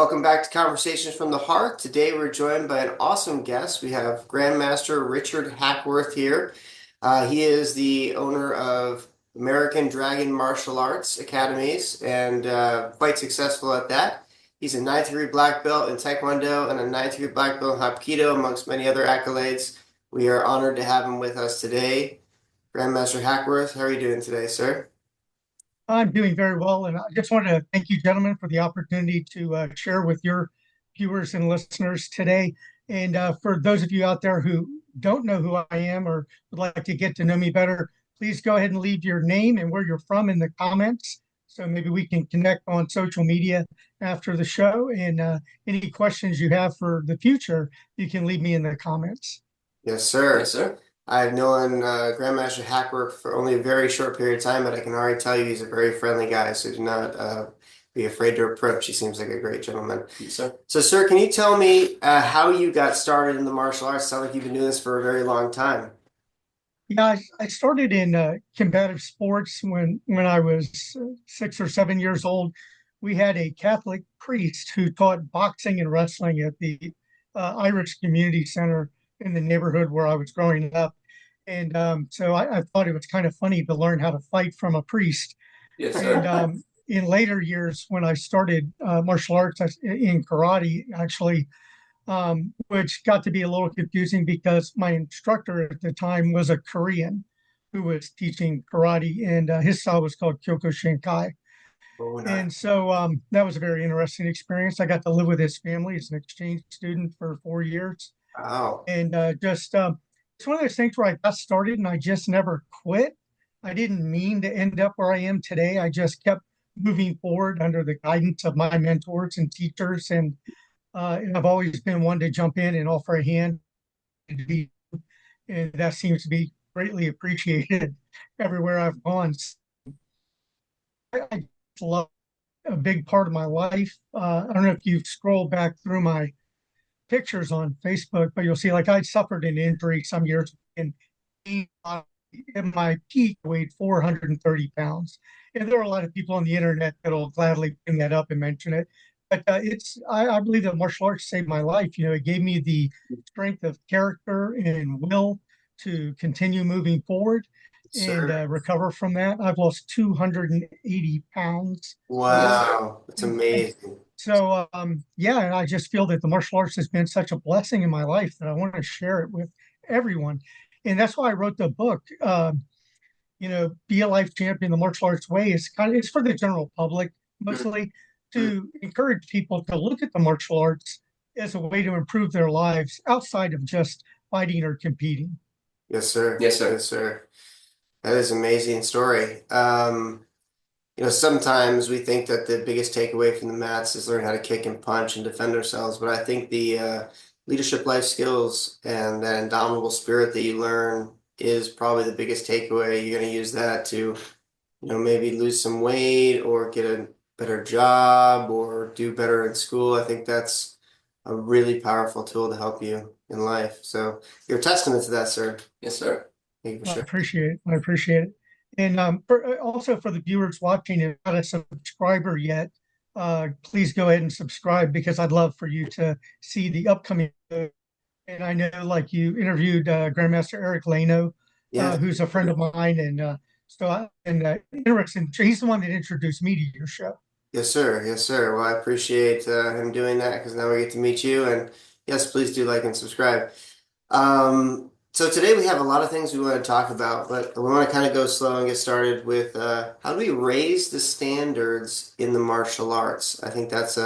Welcome back to Conversations from the Heart. Today we're joined by an awesome guest. We have Grandmaster Richard Hackworth here. He is the owner of American Dragon Martial Arts Academies and quite successful at that. He's a 9th-degree black belt in Taekwondo and a 9th-degree black belt in Hapkido, amongst many other accolades. We are honored to have him with us today. Grandmaster Hackworth, how are you doing today, sir? I'm doing very well, and I just wanted to thank you, gentlemen, for the opportunity to share with your viewers and listeners today. And for those of you out there who don't know who I am or would like to get to know me better, please go ahead and leave your name and where you're from in the comments. So maybe we can connect on social media after the show. And any questions you have for the future, you can leave me in the comments. Yes, sir. Yes, sir. I've known Grandmaster Hackworth for only a very short period of time, but I can already tell you he's a very friendly guy, so do not be afraid to approach. He seems like a great gentleman. Yes, sir. So, sir, can you tell me how you got started in the martial arts? Sounds like you've been doing this for a very long time. Yeah, I started in combative sports when I was 6 or 7 years old. We had a Catholic priest who taught boxing and wrestling at the Irish Community Center in the neighborhood where I was growing up. And so I thought it was kind of funny to learn how to fight from a priest. Yes, And sir. in later years, when I started martial arts in karate, actually, which got to be a little confusing because my instructor at the time was a Korean who was teaching karate, and his style was called Kyokushinkai. Oh, nice. And so that was a very interesting experience. I got to live with his family as an exchange student for 4 years. Wow. And it's one of those things where I got started and I just never quit. I didn't mean to end up where I am today. I just kept moving forward under the guidance of my mentors and teachers. And I've always been one to jump in and offer a hand, and that seems to be greatly appreciated everywhere I've gone. So I love a big part of my life. I don't know if you've scrolled back through my pictures on Facebook, but you'll see like I suffered an injury some years and in my peak weighed 430 pounds. And there are a lot of people on the internet that'll gladly bring that up and mention it. But I believe that martial arts saved my life. You know, it gave me the strength of character and will to continue moving forward and Sir. recover from that. I've lost 280 pounds. Wow. That's And amazing. so, yeah, and I just feel that the martial arts has been such a blessing in my life that I want to share it with everyone. And that's why I wrote the book. Be a life champion the martial arts way is it's for the general public mostly to encourage people to look at the martial arts as a way to improve their lives outside of just fighting or competing. Yes, sir. Yes, sir. Yes, sir. That is an amazing story. Sometimes we think that the biggest takeaway from the mats is learn how to kick and punch and defend ourselves, but I think the leadership life skills and that indomitable spirit that you learn is probably the biggest takeaway. You're going to use that to, maybe lose some weight or get a better job or do better in school. I think that's a really powerful tool to help you in life. So you're a testament to that, sir. Yes, sir. Thank you for I sure. appreciate it. I appreciate it. And also for the viewers watching, if you're not a subscriber yet, please go ahead and subscribe because I'd love for you to see the upcoming. And I know, like you interviewed Grandmaster Eric Leno, Yes. who's a friend of mine, and interesting. He's the one that introduced me to your show. Yes, sir. Yes, sir. Well, I appreciate him doing that because now we get to meet you. And yes, please do like and subscribe. So today we have a lot of things we want to talk about, but we want to kind of go slow and get started with how do we raise the standards in the martial arts? I think that's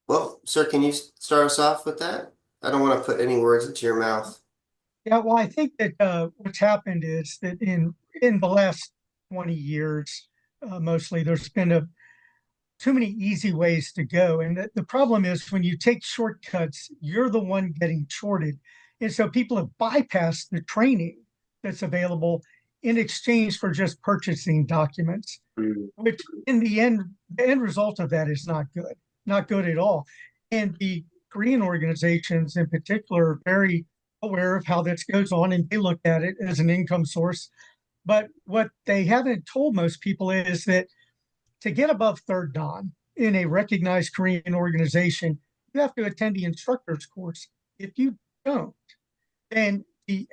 well, sir, can you start us off with that? I don't want to put any words into your mouth. Yeah, well, I think that what's happened is that in the last 20 years, mostly, there's been too many easy ways to go. And the problem is when you take shortcuts, you're the one getting shorted. And so people have bypassed the training that's available in exchange for just purchasing documents, Mm. which in the end result of that is not good at all. And the Korean organizations in particular are very aware of how this goes on and they look at it as an income source. But what they haven't told most people is that to get above third dan, in a recognized Korean organization, you have to attend the instructor's course. If you don't, then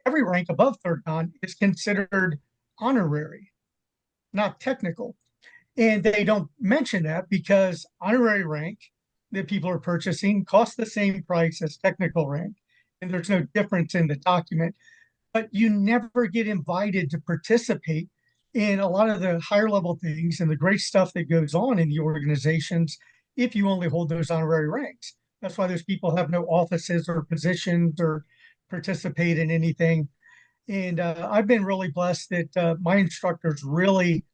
every rank above third dan is considered honorary, not technical. And they don't mention that because honorary rank that people are purchasing costs the same price as technical rank. And there's no difference in the document. But you never get invited to participate in a lot of the higher level things and the great stuff that goes on in the organizations if you only hold those honorary ranks. That's why those people have no offices or positions or participate in anything. And I've been really blessed that my instructors really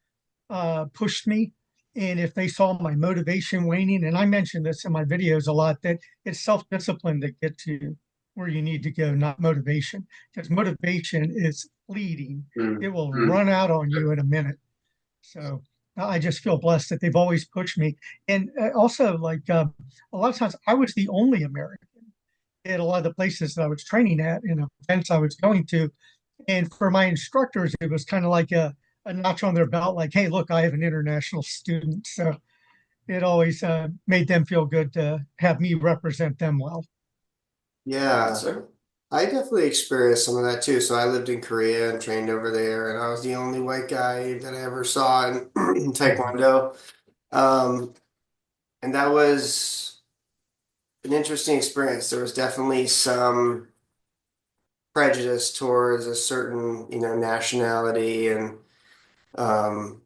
pushed me. And if they saw my motivation waning, and I mention this in my videos a lot, that it's self discipline that gets you where you need to go, not motivation, because motivation is fleeting. It will run out on you in a minute. So I just feel blessed that they've always pushed me. And also, like a lot of times, I was the only American at a lot of the places that I was training at and events I was going to. And for my instructors, it was kind of like a notch on their belt, like, hey, look, I have an international student. So it always made them feel good to have me represent them well. Yeah, I definitely experienced some of that too. So I lived in Korea and trained over there, and I was the only white guy that I ever saw in Taekwondo. Um, and that was an interesting experience. There was definitely some prejudice towards a certain, nationality, and um,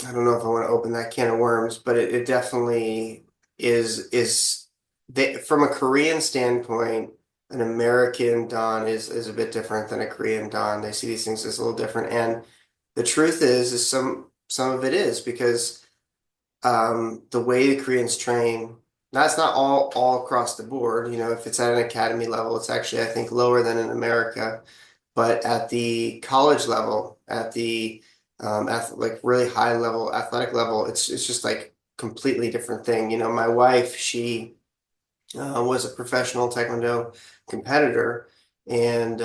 I don't know if I want to open that can of worms, but it definitely is from a Korean standpoint, an American Don is a bit different than a Korean Don. They see these things as a little different. And the truth is some of it is because the way the Koreans train, that's not all across the board. If it's at an academy level, it's actually, I think, lower than in America. But at the college level, at the like really high level athletic level, it's just like completely different thing. My wife, she was a professional Taekwondo competitor, and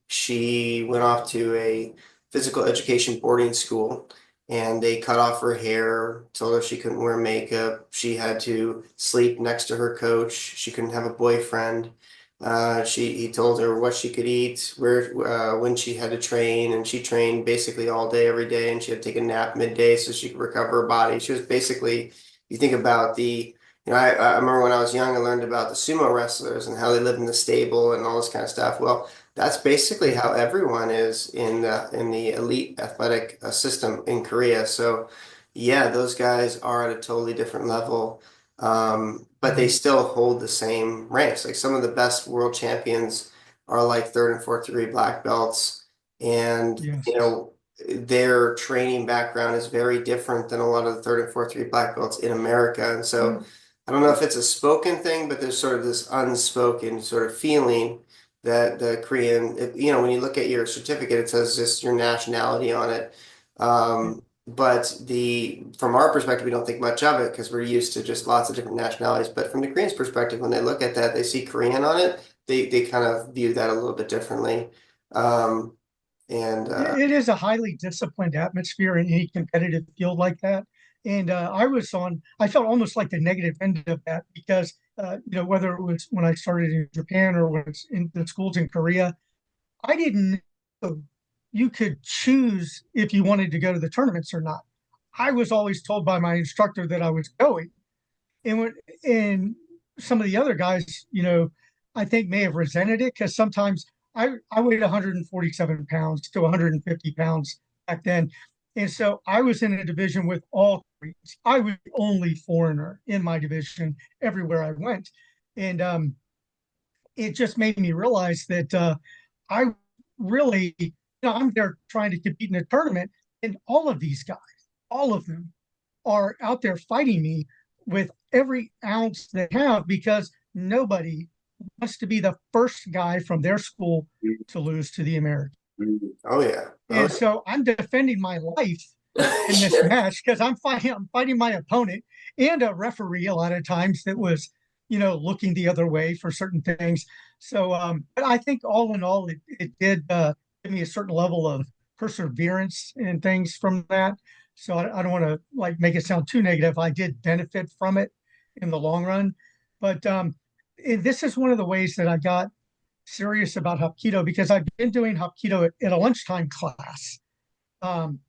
she went off to a physical education boarding school, and they cut off her hair, told her she couldn't wear makeup, she had to sleep next to her coach, she couldn't have a boyfriend. He told her what she could eat, when she had to train, and she trained basically all day, every day, and she had to take a nap midday so she could recover her body. She was basically, you think about I remember when I was young, I learned about the sumo wrestlers and how they live in the stable and all this kind of stuff. Well, that's basically how everyone is in the elite athletic system in Korea. So, yeah, those guys are at a totally different level, but they Mhm. still hold the same ranks. Like some of the best world champions are like third and fourth degree black belts, and Yes. their training background is very different than a lot of the third and fourth degree black belts in America, and so. I don't know if it's a spoken thing, but there's sort of this unspoken sort of feeling that the Korean, when you look at your certificate, it says just your nationality on it. But from our perspective, we don't think much of it because we're used to just lots of different nationalities. But from the Koreans' perspective, when they look at that, they see Korean on it. They kind of view that a little bit differently. Um, and It is a highly disciplined atmosphere in any competitive field like that. And I felt almost like the negative end of that because, whether it was when I started in Japan or when it's in the schools in Korea, I didn't know you could choose if you wanted to go to the tournaments or not. I was always told by my instructor that I was going. And some of the other guys, I think may have resented it because sometimes I weighed 147 pounds to 150 pounds back then. And so I was in a division with all Koreans. I was the only foreigner in my division everywhere I went. And it just made me realize that I really, I'm there trying to compete in a tournament, and all of these guys, all of them are out there fighting me with every ounce they have because nobody wants to be the first guy from their school to lose to the American. oh yeah, oh And so I'm defending my life in this yeah. match because I'm fighting my opponent and a referee a lot of times that was, looking the other way for certain things. So, but I think all in all, it did give me a certain level of perseverance and things from that. So I don't want to like make it sound too negative. I did benefit from it in the long run, but this is one of the ways that I got serious about Hapkido because I've been doing Hapkido at a lunchtime class. Um,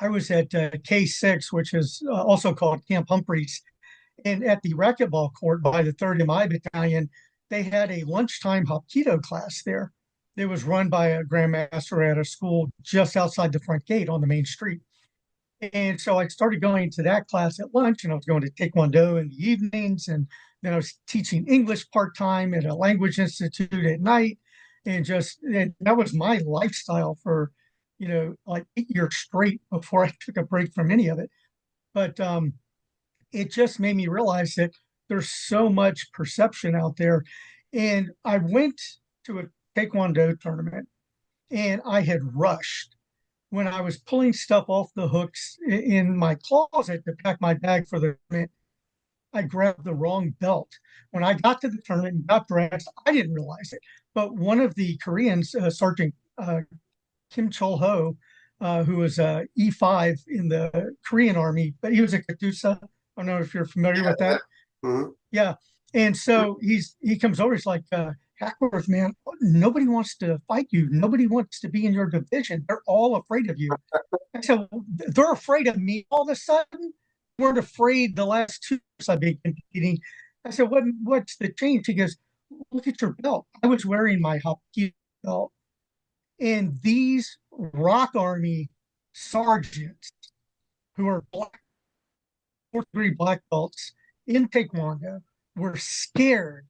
I was at K6, which is also called Camp Humphreys, and at the racquetball court by the 3rd MI Battalion, they had a lunchtime Hapkido class there. It was run by a grandmaster at a school just outside the front gate on the main street. And so I started going to that class at lunch, and I was going to Taekwondo in the evenings, and then I was teaching English part time at a language institute at night, and that was my lifestyle for, like 8 years straight before I took a break from any of it. But it just made me realize that there's so much perception out there, and I went to a Taekwondo tournament, and I had rushed when I was pulling stuff off the hooks in my closet to pack my bag for the tournament. I grabbed the wrong belt. When I got to the tournament and got dressed, I didn't realize it. But one of the Koreans, Sergeant Kim Chol Ho, who was E5 in the Korean army, but he was a Katusa. I don't know if you're familiar with Yeah. that. Mhm. Yeah. And so he comes over, he's like, Hackworth, man, nobody wants to fight you. Nobody wants to be in your division. They're all afraid of you. I said, they're afraid of me all of a sudden. They weren't afraid the last 2 years I've been competing. I said, what's the change? He goes, look at your belt. I was wearing my Hapkido belt. And these Rock Army sergeants who are black, 4th degree black belts in Taekwondo were scared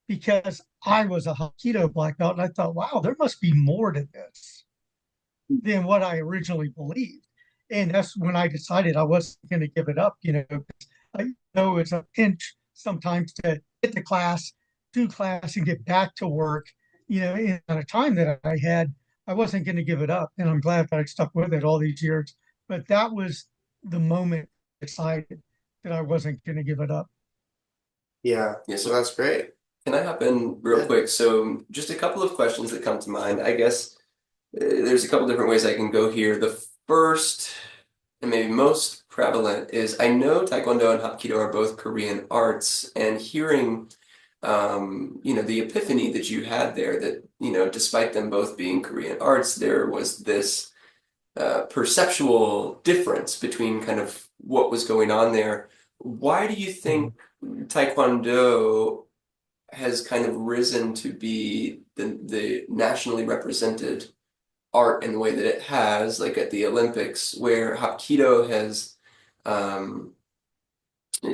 because I was a Hapkido black belt. And I thought, wow, there must be more to this than what I originally believed. And that's when I decided I wasn't going to give it up. I know it's a pinch sometimes to get to class, do class, and get back to work. In a time that I had, I wasn't going to give it up. And I'm glad that I stuck with it all these years. But that was the moment I decided that I wasn't going to give it up. Yeah. Yeah, So so that's great. can I hop in real Yeah. quick? So just a couple of questions that come to mind. I guess there's a couple different ways I can go here. The first and maybe most prevalent is I know Taekwondo and Hapkido are both Korean arts, and hearing the epiphany that you had there that, despite them both being Korean arts, there was this perceptual difference between kind of what was going on there. Why do you think Taekwondo has kind of risen to be the nationally represented art in the way that it has, like at the Olympics, where Hapkido has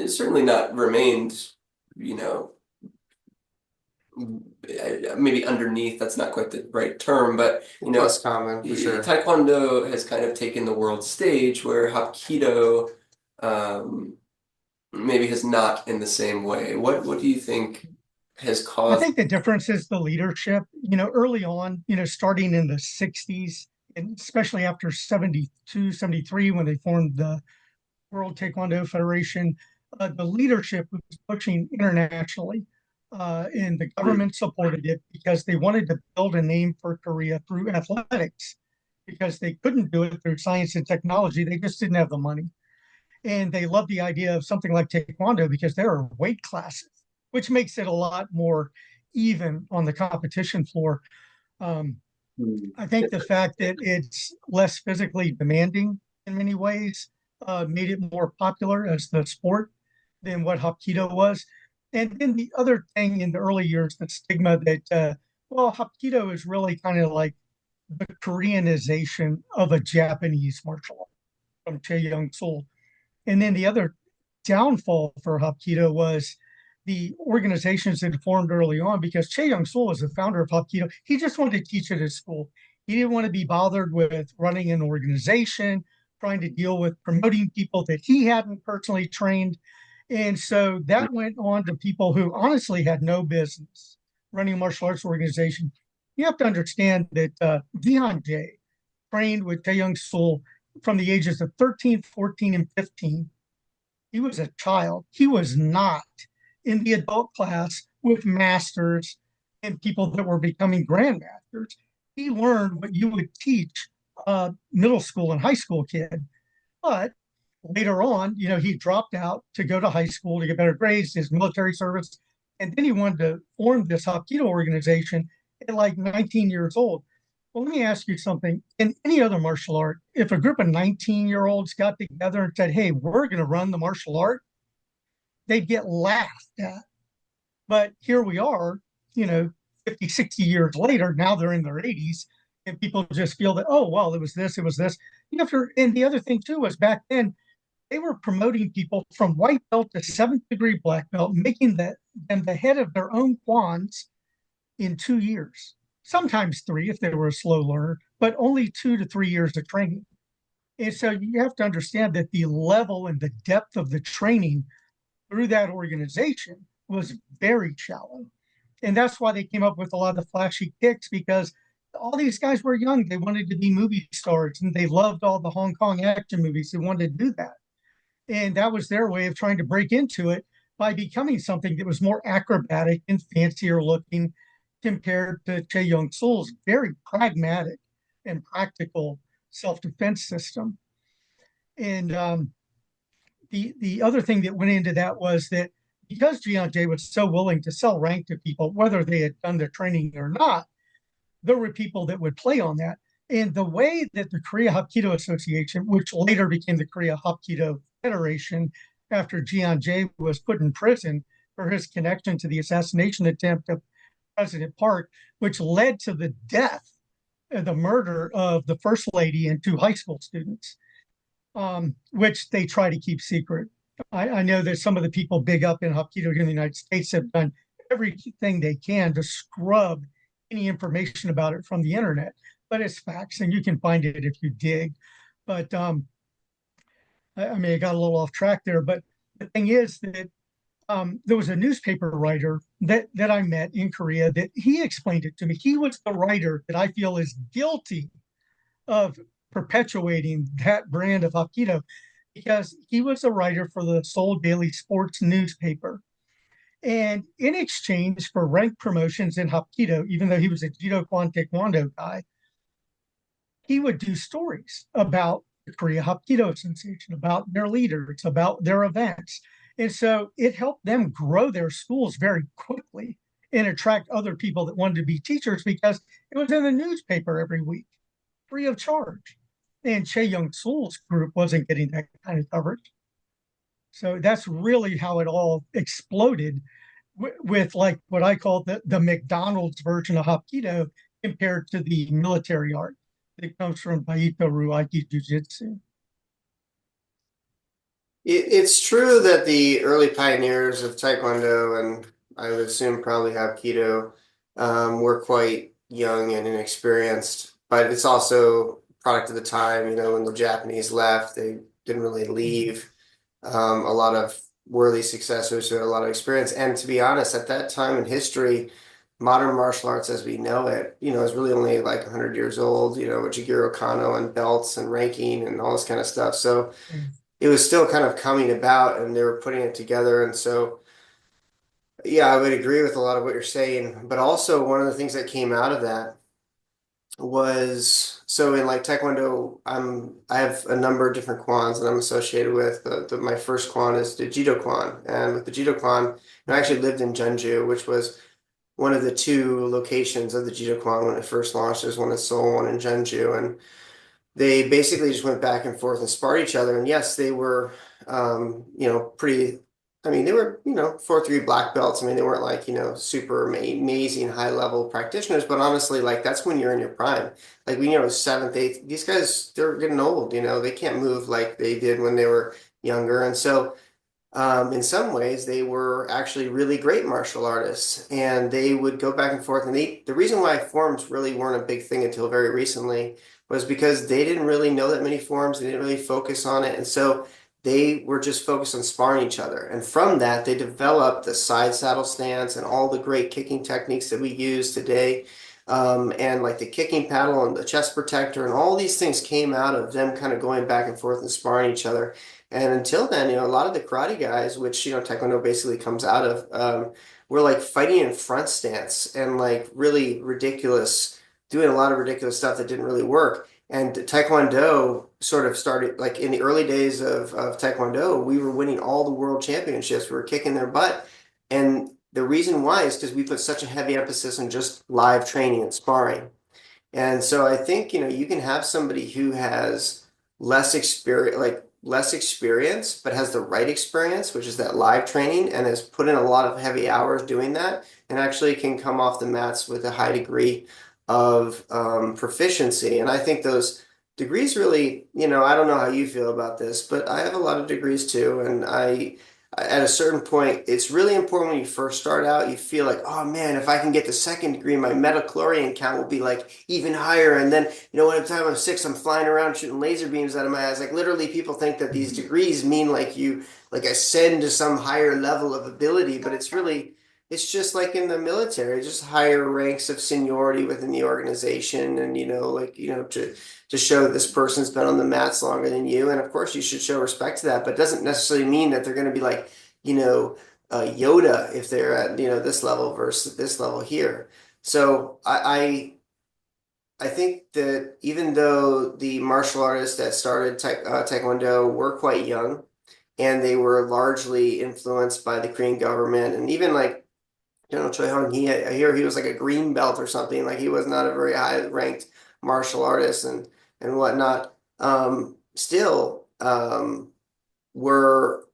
certainly not remained, you know, maybe underneath, that's not quite the right term, but Less common for sure. Taekwondo has kind of taken the world stage where Hapkido maybe has not in the same way. What do you think has I caused? think the difference is the leadership. Early on, starting in the 60s, and especially after 72, 73, when they formed the World Taekwondo Federation, the leadership was pushing internationally. And the government supported it because they wanted to build a name for Korea through athletics because they couldn't do it through science and technology. They just didn't have the money. And they loved the idea of something like Taekwondo because there are weight classes, which makes it a lot more even on the competition floor. Um, I think the fact that it's less physically demanding in many ways made it more popular as the sport than what Hapkido was. And then the other thing in the early years, the stigma that, well, Hapkido is really kind of like the Koreanization of a Japanese martial art from Chae Young Sul. And then the other downfall for Hapkido was the organizations that formed early on because Chae Young Sul was the founder of Hapkido. He just wanted to teach it at school. He didn't want to be bothered with running an organization, trying to deal with promoting people that he hadn't personally trained. And so that went on to people who honestly had no business running a martial arts organization. You have to understand that Gihan Jae trained with Chae Young Sul from the ages of 13, 14, and 15. He was a child. He was not in the adult class with masters and people that were becoming grandmasters. He learned what you would teach a middle school and high school kid. But later on, he dropped out to go to high school to get better grades, his military service, and then he wanted to form this Hapkido organization at like 19 years old. Well, let me ask you something. In any other martial art, if a group of 19-year-olds got together and said, hey, we're going to run the martial art, they'd get laughed at. But here we are, you know, 50, 60 years later, now they're in their 80s, and people just feel that, oh, well, it was this, it was this. And the other thing too was back then, they were promoting people from white belt to seventh degree black belt, making them the head of their own quans in 2 years, sometimes three if they were a slow learner, but only 2 to 3 years of training. And so you have to understand that the level and the depth of the training through that organization was very shallow. And that's why they came up with a lot of the flashy kicks, because all these guys were young. They wanted to be movie stars and they loved all the Hong Kong action movies. They wanted to do that. And that was their way of trying to break into it by becoming something that was more acrobatic and fancier looking compared to Che Young Sool's very pragmatic and practical self-defense system. And the other thing that went into that was that because Jian was so willing to sell rank to people, whether they had done their training or not, there were people that would play on that. And the way that the Korea Hapkido Association, which later became the Korea Hapkido Federation, after Jian was put in prison for his connection to the assassination attempt of President Park, which led to the death, the murder of the First Lady and two high school students, which they try to keep secret. I know that some of the people big up in Hapkido in the United States have done everything they can to scrub any information about it from the internet, but it's facts and you can find it if you dig. But I mean, I got a little off track there, but the thing is that there was a newspaper writer that I met in Korea that he explained it to me. He was the writer that I feel is guilty of perpetuating that brand of Hapkido, because he was a writer for the Seoul Daily Sports newspaper. And in exchange for rank promotions in Hapkido, even though he was a Judo Kwan Taekwondo guy, he would do stories about the Korea Hapkido Association, about their leaders, about their events. And so it helped them grow their schools very quickly and attract other people that wanted to be teachers because it was in the newspaper every week, free of charge. And Che Young Sool's group wasn't getting that kind of coverage. So that's really how it all exploded with like what I call the McDonald's version of Hapkido compared to the military art that comes from Baito Ruaiki Jiu-Jitsu. It's true that the early pioneers of Taekwondo, and I would assume probably Hapkido, were quite young and inexperienced, but it's also a product of the time. You know, when the Japanese left, they didn't really leave a lot of worthy successors who had a lot of experience. And to be honest, at that time in history, modern martial arts as we know it, you know, is really only like 100 years old, you know, with Jigoro Kano and belts and ranking and all this kind of stuff. So it was still kind of coming about and they were putting it together. And so, yeah, I would agree with a lot of what you're saying. But also, one of the things that came out of that was so in like Taekwondo, I have a number of different kwans that I'm associated with. My first kwan is the Jido Kwan. And with the Jido Kwan, I actually lived in Jeonju, which was one of the two locations of the Jido Kwan when it first launched. There's one in Seoul, one in Jeonju. And they basically just went back and forth and sparred each other. And yes, they were, you know, pretty. I mean, they were, you know, 4-3 black belts. I mean, they weren't like, you know, super amazing high level practitioners, but honestly, like that's when you're in your prime. Like when you're seventh, eighth, these guys, they're getting old, you know, they can't move like they did when they were younger. And so, in some ways, they were actually really great martial artists, and they would go back and forth. And the reason why forms really weren't a big thing until very recently was because they didn't really know that many forms. They didn't really focus on it. And so they were just focused on sparring each other. And from that, they developed the side saddle stance and all the great kicking techniques that we use today. And like the kicking paddle and the chest protector and all these things came out of them kind of going back and forth and sparring each other. And until then, you know, a lot of the karate guys, which, you know, Taekwondo basically comes out of, were like fighting in front stance and like really ridiculous, doing a lot of ridiculous stuff that didn't really work. And Taekwondo sort of started like in the early days of Taekwondo, we were winning all the world championships. We were kicking their butt. And the reason why is because we put such a heavy emphasis on just live training and sparring. And so I think, you can have somebody who has less experience, but has the right experience, which is that live training and has put in a lot of heavy hours doing that and actually can come off the mats with a high degree of proficiency. And I think those degrees really, I don't know how you feel about this, but I have a lot of degrees too. And at a certain point, it's really important when you first start out, you feel like, oh man, if I can get the second degree, my metachlorian count will be like even higher. And then, by the time I'm six, I'm flying around shooting laser beams out of my eyes. Like literally people think that these degrees mean like you like ascend to some higher level of ability, but it's just like in the military, just higher ranks of seniority within the organization. And, to show this person's been on the mats longer than you. And of course, you should show respect to that, but it doesn't necessarily mean that they're going to be like, Yoda if they're at, this level versus this level here. So I think that even though the martial artists that started Taekwondo were quite young and they were largely influenced by the Korean government and even like General Choi Hong, I hear he was like a green belt or something. Like he was not a very high ranked martial artist and whatnot. Still, were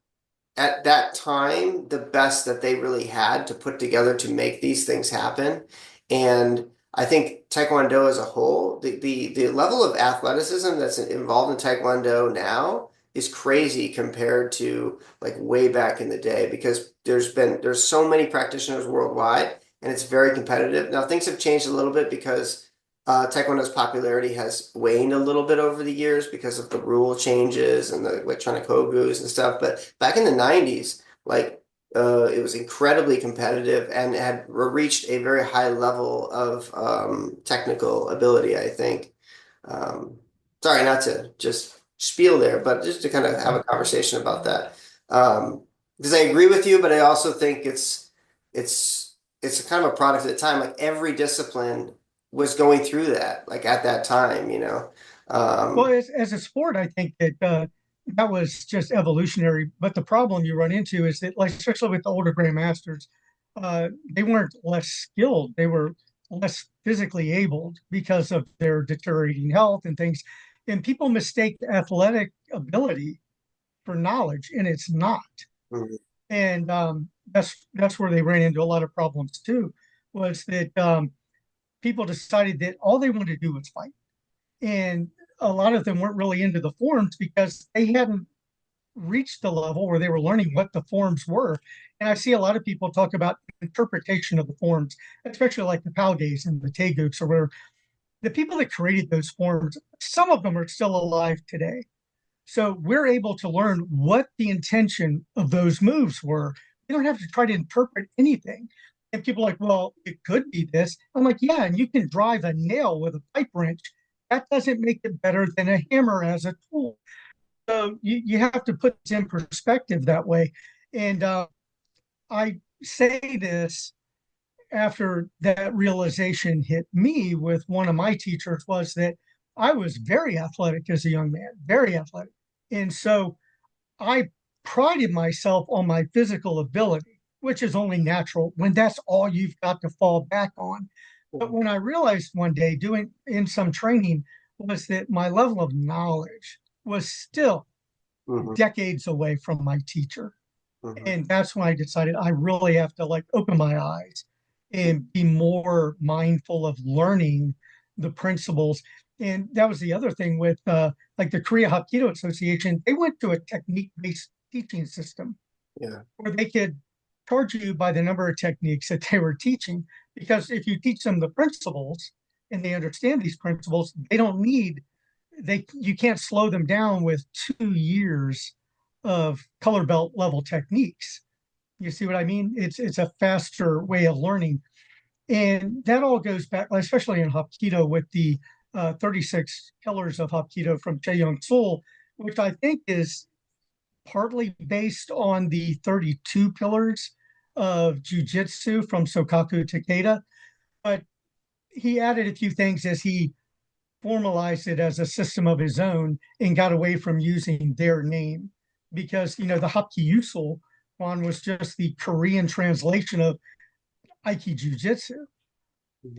at that time the best that they really had to put together to make these things happen. And I think Taekwondo as a whole, the level of athleticism that's involved in Taekwondo now is crazy compared to like way back in the day because there's so many practitioners worldwide and it's very competitive. Now things have changed a little bit because Taekwondo's popularity has waned a little bit over the years because of the rule changes and the electronic hogus and stuff. But back in the 90s, like it was incredibly competitive and had reached a very high level of technical ability, I think. Um, Sorry, not to just spiel there, but just to kind of have a conversation about that. Because I agree with you, but I also think it's a kind of a product of the time. Like every discipline was going through that, like at that time. Well, Um, as a sport, I think that that was just evolutionary. But the problem you run into is that, like, especially with the older grandmasters, they weren't less skilled; they were less physically abled because of their deteriorating health and things. And people mistake athletic ability for knowledge, and it's not. mhm, And that's where they ran into a lot of problems too. Was that people decided that all they wanted to do was fight, and a lot of them weren't really into the forms because they hadn't reached the level where they were learning what the forms were. And I see a lot of people talk about interpretation of the forms, especially like the Palgays and the Teguks, or where the people that created those forms, some of them are still alive today. So we're able to learn what the intention of those moves were. You don't have to try to interpret anything. And people are like, well, it could be this. I'm like, yeah, and you can drive a nail with a pipe wrench. That doesn't make it better than a hammer as a tool. So you have to put this in perspective that way. And I say this after that realization hit me with one of my teachers was that I was very athletic as a young man, very athletic. And so I prided myself on my physical ability, which is only natural when that's all you've got to fall back on. But when I realized one day doing in some training was that my level of knowledge was still mhm, decades away from my teacher. mhm. And that's when I decided I really have to like open my eyes and be more mindful of learning the principles. And that was the other thing with like the Korea Hapkido Association. They went to a technique-based teaching system Yeah. where they could charge you by the number of techniques that they were teaching. Because if you teach them the principles and they understand these principles, they don't need you can't slow them down with 2 years of color belt level techniques. You see what I mean? It's a faster way of learning, and that all goes back, especially in Hapkido, with the 36 pillars of Hapkido from Che Young Sul, which I think is partly based on the 32 pillars of Jiu-Jitsu from Sokaku Takeda. But he added a few things as he formalized it as a system of his own and got away from using their name because, the Hapkiusul one was just the Korean translation of Aiki Jiu-Jitsu.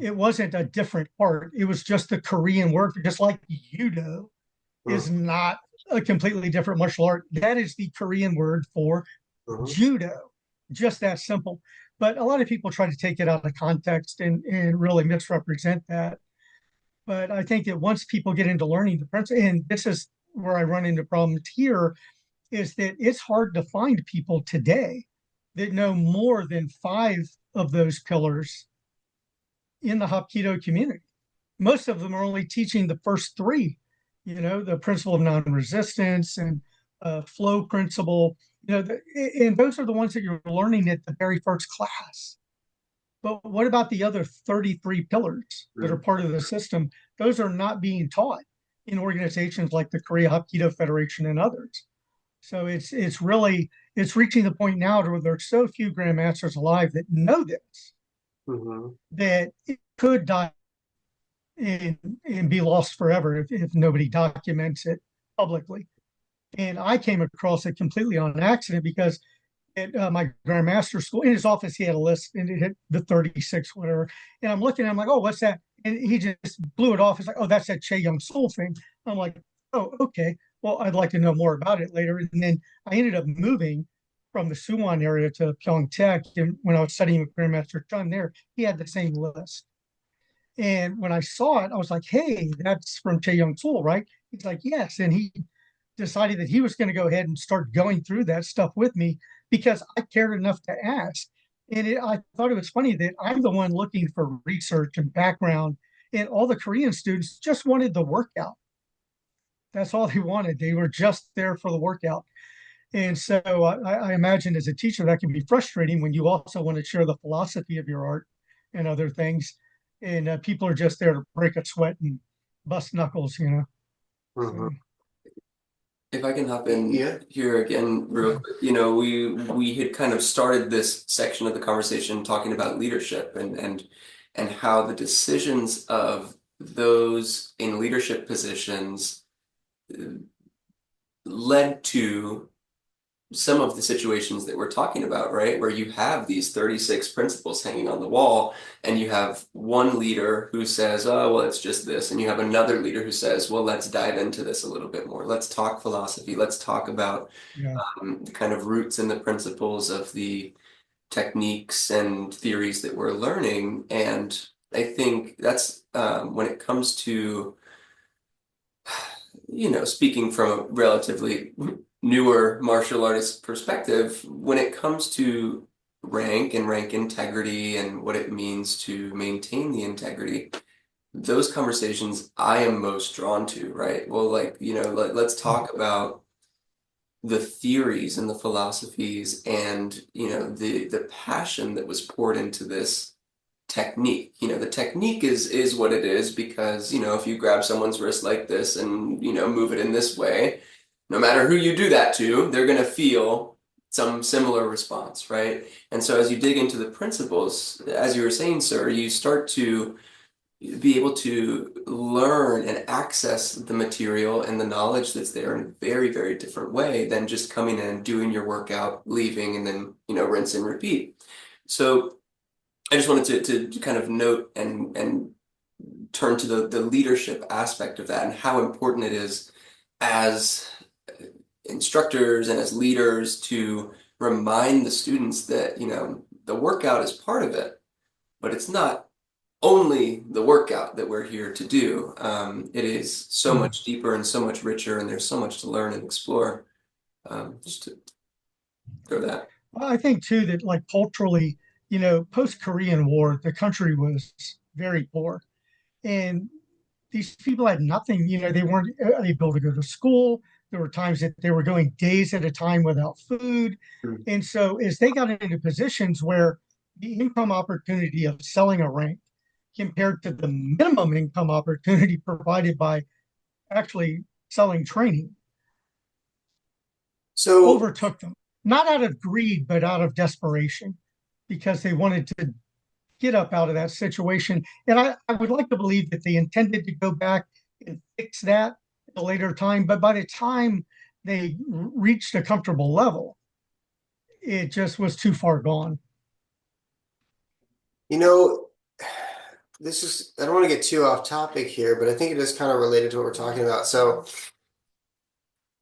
It wasn't a different art. It was just the Korean word, just like judo is not a completely different martial art. That is the Korean word for judo. Just that simple. But a lot of people try to take it out of context and really misrepresent that. But I think that once people get into learning the principle, and this is where I run into problems here, is that it's hard to find people today that know more than 5 of those pillars in the Hapkido community. Most of them are only teaching the first 3, the principle of non-resistance and flow principle, and those are the ones that you're learning at the very first class. But what about the other 33 pillars that are part of the system? Those are not being taught in organizations like the Korea Hapkido Federation and others. So it's reaching the point now where there's so few grandmasters alive that know this, that it could die and be lost forever if nobody documents it publicly. And I came across it completely on accident because at my grandmaster school, in his office, he had a list and it hit the 36, whatever. And I'm looking, I'm like, oh, what's that? And he just blew it off. It's like, oh, that's that Che Young Soul thing. I'm like, oh, okay. Well, I'd like to know more about it later. And then I ended up moving from the Suwon area to Pyeongtaek. And when I was studying with Grandmaster Chun there, he had the same list. And when I saw it, I was like, hey, that's from Che Young Soul, right? He's like, yes. And he decided that he was going to go ahead and start going through that stuff with me because I cared enough to ask. And I thought it was funny that I'm the one looking for research and background, and all the Korean students just wanted the workout. That's all they wanted. They were just there for the workout. And so I imagine as a teacher, that can be frustrating when you also want to share the philosophy of your art and other things. And people are just there to break a sweat and bust knuckles, So, If I can hop in here again real quick, we had kind of started this section of the conversation talking about leadership and how the decisions of those in leadership positions led to some of the situations that we're talking about, right? Where you have these 36 principles hanging on the wall, and you have one leader who says, oh, well, it's just this. And you have another leader who says, well, let's dive into this a little bit more. Let's talk philosophy. Let's talk about the kind of roots and the principles of the techniques and theories that we're learning. And I think that's when it comes to, speaking from a relatively newer martial artist perspective, when it comes to rank and rank integrity and what it means to maintain the integrity, those conversations I am most drawn to, right? Well, let's talk about the theories and the philosophies and, the passion that was poured into this technique. The technique is what it is because, if you grab someone's wrist like this and, move it in this way, no matter who you do that to, they're going to feel some similar response, right? And so as you dig into the principles, as you were saying, sir, you start to be able to learn and access the material and the knowledge that's there in a very, very different way than just coming in, doing your workout, leaving, and then, rinse and repeat. So I just wanted to kind of note and turn to the leadership aspect of that and how important it is as instructors and as leaders to remind the students that, the workout is part of it, but it's not only the workout that we're here to do. It is so much deeper and so much richer, and there's so much to learn and explore. Just to throw that. Well, I think too that like culturally, post-Korean War, the country was very poor. And these people had nothing, they weren't able to go to school. There were times that they were going days at a time without food. And so as they got into positions where the income opportunity of selling a rank compared to the minimum income opportunity provided by actually selling training overtook them, not out of greed, but out of desperation, because they wanted to get up out of that situation. And I would like to believe that they intended to go back and fix that at a later time. But by the time they reached a comfortable level, it just was too far gone. You know, this is, I don't want to get too off topic here, but I think it is kind of related to what we're talking about. So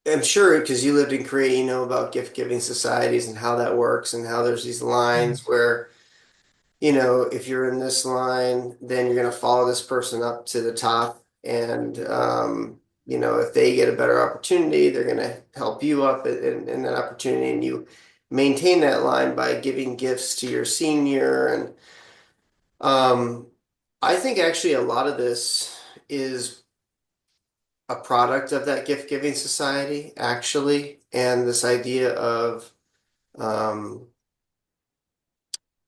I'm sure because you lived in Korea, you know about gift giving societies and how that works and how there's these Mm. lines where, if you're in this line, then you're going to follow this person up to the top. And, if they get a better opportunity, they're going to help you up in that opportunity. And you maintain that line by giving gifts to your senior. And I think actually a lot of this is a product of that gift giving society, actually. And this idea of, um,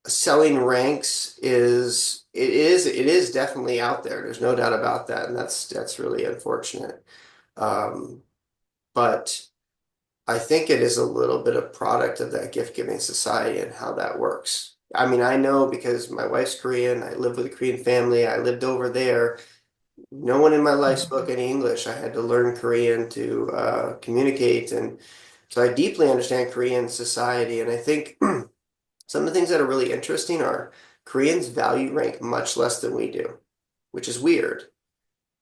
selling ranks it is definitely out there. There's no doubt about that, and that's really unfortunate. Um, but I think it is a little bit of product of that gift giving society and how that works. I mean, I know because my wife's Korean. I live with a Korean family. I lived over there. No one in my life spoke any English. I had to learn Korean to communicate, and so I deeply understand Korean society. And I think some of the things that are really interesting are Koreans value rank much less than we do, which is weird.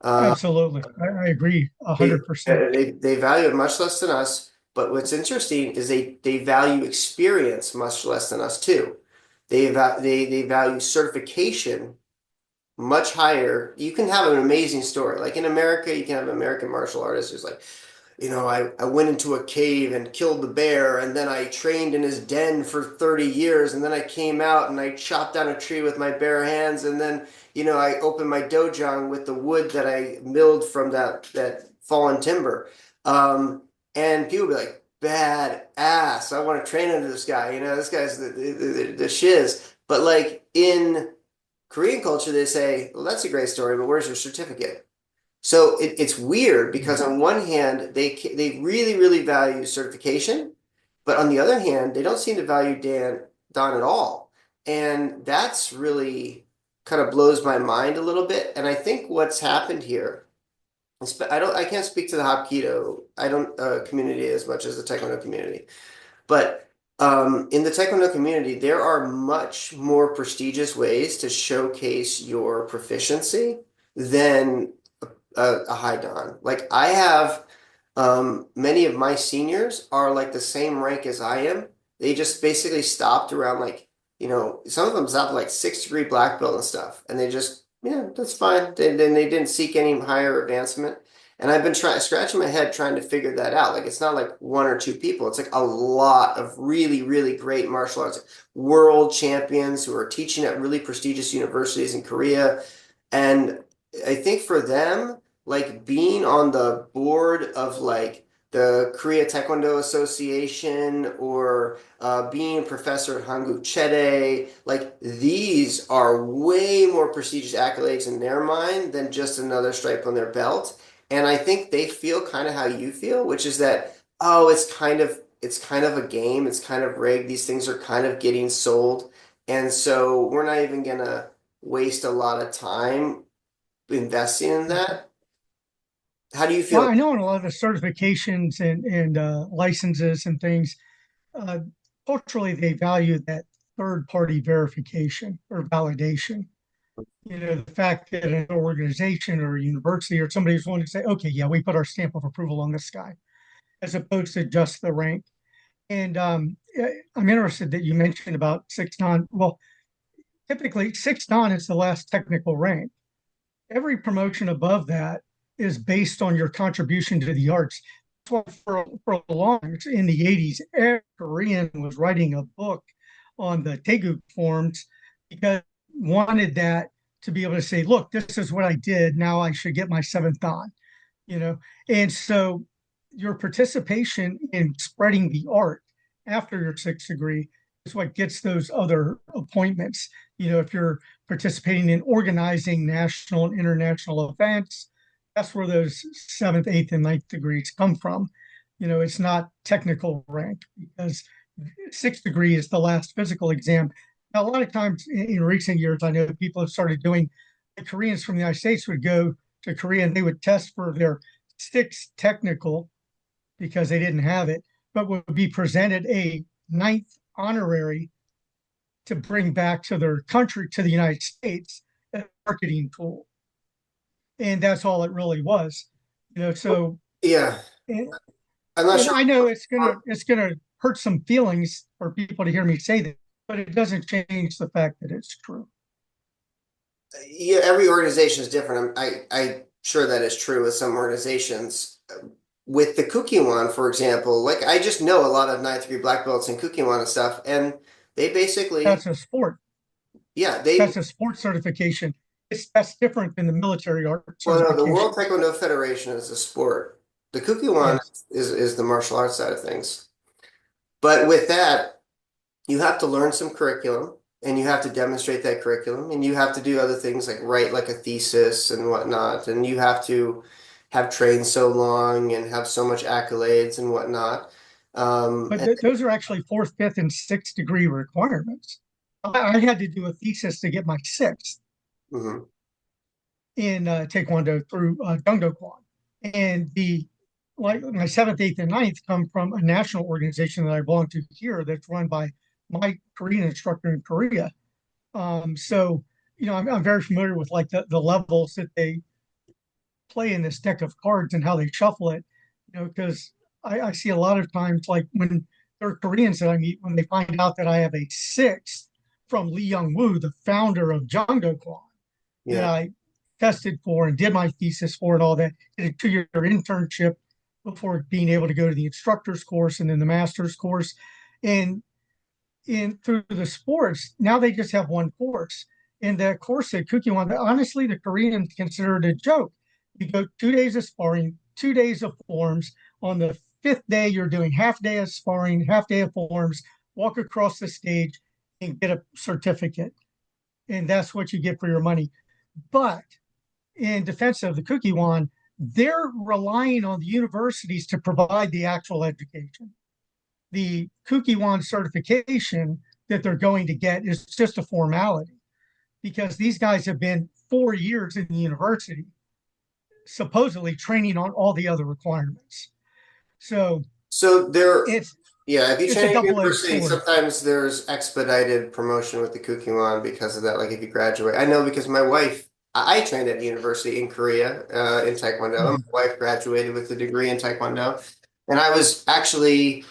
Uh, Absolutely. I agree they, 100%. they value it much less than us, but what's interesting is they value experience much less than us too. They value certification much higher. You can have an amazing story. Like in America, you can have an American martial artist who's like, I went into a cave and killed the bear, and then I trained in his den for 30 years, and then I came out and I chopped down a tree with my bare hands, and then, I opened my dojang with the wood that I milled from that fallen timber. Um, and people be like, bad ass. I want to train under this guy. This guy's the shiz. But like in Korean culture, they say, well, that's a great story, but where's your certificate? So it's weird because on one hand they really really value certification, but on the other hand they don't seem to value Don at all, and that's really kind of blows my mind a little bit. And I think what's happened here, I can't speak to the Hapkido I don't community as much as the Taekwondo community, but in the Taekwondo community there are much more prestigious ways to showcase your proficiency than a high don. Like I have many of my seniors are like the same rank as I am. They just basically stopped around like, some of them stopped at like 6 degree black belt and stuff. And they just, yeah, that's fine. Then they didn't seek any higher advancement. And I've been trying scratching my head trying to figure that out. Like it's not like one or two people. It's like a lot of really, really great martial arts world champions who are teaching at really prestigious universities in Korea. And I think for them, like being on the board of like the Korea Taekwondo Association or being a professor at Hanguk Chede, like these are way more prestigious accolades in their mind than just another stripe on their belt. And I think they feel kind of how you feel, which is that, oh, it's kind of a game, it's kind of rigged, these things are kind of getting sold. And so we're not even gonna waste a lot of time investing in that. How do you Well, feel? I know in a lot of the certifications and licenses and things, uh, culturally they value that third party verification or validation. The fact that an organization or a university or somebody's willing to say, okay, yeah, we put our stamp of approval on this guy, as opposed to just the rank. And I'm interested that you mentioned about 6 Dan. Well, typically 6 Dan is the last technical rank. Every promotion above that is based on your contribution to the arts. That's why for a long in the 80s, every Korean was writing a book on the Taegu forms because wanted that to be able to say, look, this is what I did. Now I should get my 7th Dan, you know. And so your participation in spreading the art after your 6th degree is what gets those other appointments. If you're participating in organizing national and international events, that's where those 7th, 8th, and 9th degrees come from. It's not technical rank because 6th degree is the last physical exam. Now, a lot of times in recent years, I know people have started doing, the Koreans from the United States would go to Korea, and they would test for their sixth technical because they didn't have it, but would be presented a ninth honorary to bring back to their country, to the United States, a marketing tool. And that's all it really was. So Yeah, and, I'm not and sure. I know it's gonna hurt some feelings for people to hear me say that, but it doesn't change the fact that it's true. Yeah, every organization is different. I'm sure that is true with some organizations. With the Kukiwon, for example, like I just know a lot of ninth degree black belts in Kukiwon and stuff, and they basically, That's a sport. yeah, That's a sports certification. That's different than the military art well, no, the certification. World Taekwondo Federation is a sport. The Kukiwon Yes. is the martial arts side of things. But with that, you have to learn some curriculum and you have to demonstrate that curriculum and you have to do other things like write like a thesis and whatnot. And you have to have trained so long and have so much accolades and whatnot. But those are actually fourth, fifth, and sixth degree requirements. I had to do a thesis to get my sixth Mhm. in Taekwondo through Dongdo Kwan. And the like my seventh, eighth, and ninth come from a national organization that I belong to here that's run by my Korean instructor in Korea. So, I'm very familiar with like the levels that they play in this deck of cards and how they shuffle it, because I see a lot of times, like when there are Koreans that I meet, when they find out that I have a sixth from Lee Young Woo, the founder of Jangdo Kwan, that Yeah. I tested for and did my thesis for and all that, did a 2-year internship before being able to go to the instructor's course and then the master's course. And in through the sports, now they just have one course. And that course at Kukiwon, honestly, the Koreans consider it a joke. You go 2 days of sparring, 2 days of forms. On the fifth day, you're doing half day of sparring, half day of forms, walk across the stage and get a certificate. And that's what you get for your money. But in defense of the Kukiwon, they're relying on the universities to provide the actual education. The Kukiwon certification that they're going to get is just a formality because these guys have been 4 years in the university, supposedly training on all the other requirements. So So there, it's yeah, if you it's a train at double-edged university, sword. sometimes there's expedited promotion with the Kukiwon because of that. Like if you graduate, I know because my wife, I trained at university in Korea, in Taekwondo, and Mhm. my wife graduated with a degree in Taekwondo. And I was actually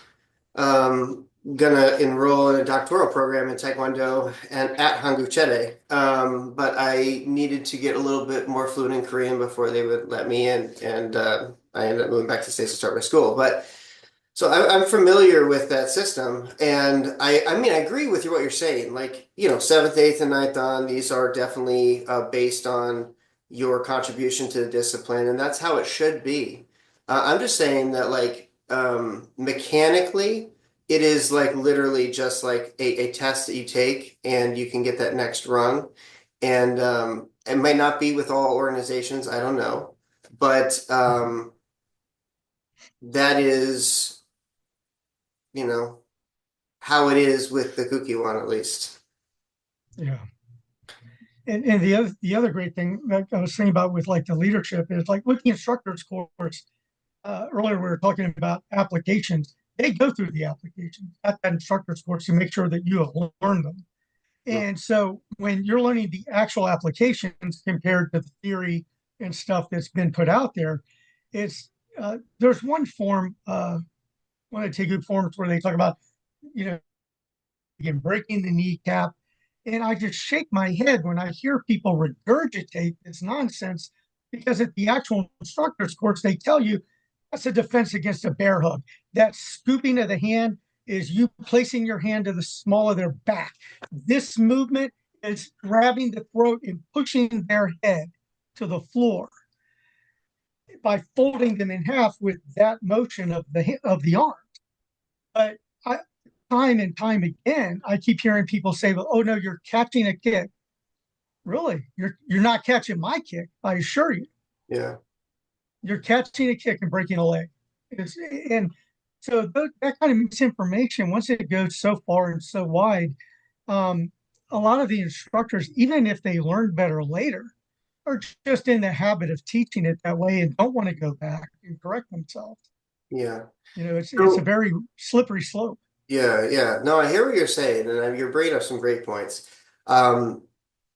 gonna enroll in a doctoral program in Taekwondo and at Hanguk but I needed to get a little bit more fluent in Korean before they would let me in, and I ended up moving back to the States to start my school. But so I'm familiar with that system, and I mean I agree with you what you're saying. Like seventh, eighth, and ninth on these are definitely based on your contribution to the discipline, and that's how it should be. I'm just saying that like mechanically, it is like literally just like a test that you take, and you can get that next rung, and it might not be with all organizations. I don't know, but that is you know, how it is with the cookie one, at least. Yeah. And the other great thing that I was saying about with like the leadership is like with the instructor's course. Earlier we were talking about applications. They go through the applications at that instructor's course to make sure that you have learned them. And so when you're learning the actual applications compared to the theory and stuff that's been put out there, it's there's one form, one of the good forms where they talk about, you know, again, breaking the kneecap. And I just shake my head when I hear people regurgitate this nonsense because at the actual instructor's course, they tell you that's a defense against a bear hug. That scooping of the hand is you placing your hand to the small of their back. This movement is grabbing the throat and pushing their head to the floor by folding them in half with that motion of the arm. But time and time again, I keep hearing people say, "Oh no, you're catching a kick." Really, you're not catching my kick. I assure you, Yeah. you're catching a kick and breaking a leg. And so that kind of misinformation, once it goes so far and so wide, um, a lot of the instructors, even if they learn better later, are just in the habit of teaching it that way and don't want to go back and correct themselves. Yeah. It's a So very slippery slope. yeah, yeah. No, I hear what you're saying, and you're bringing up some great points. Um,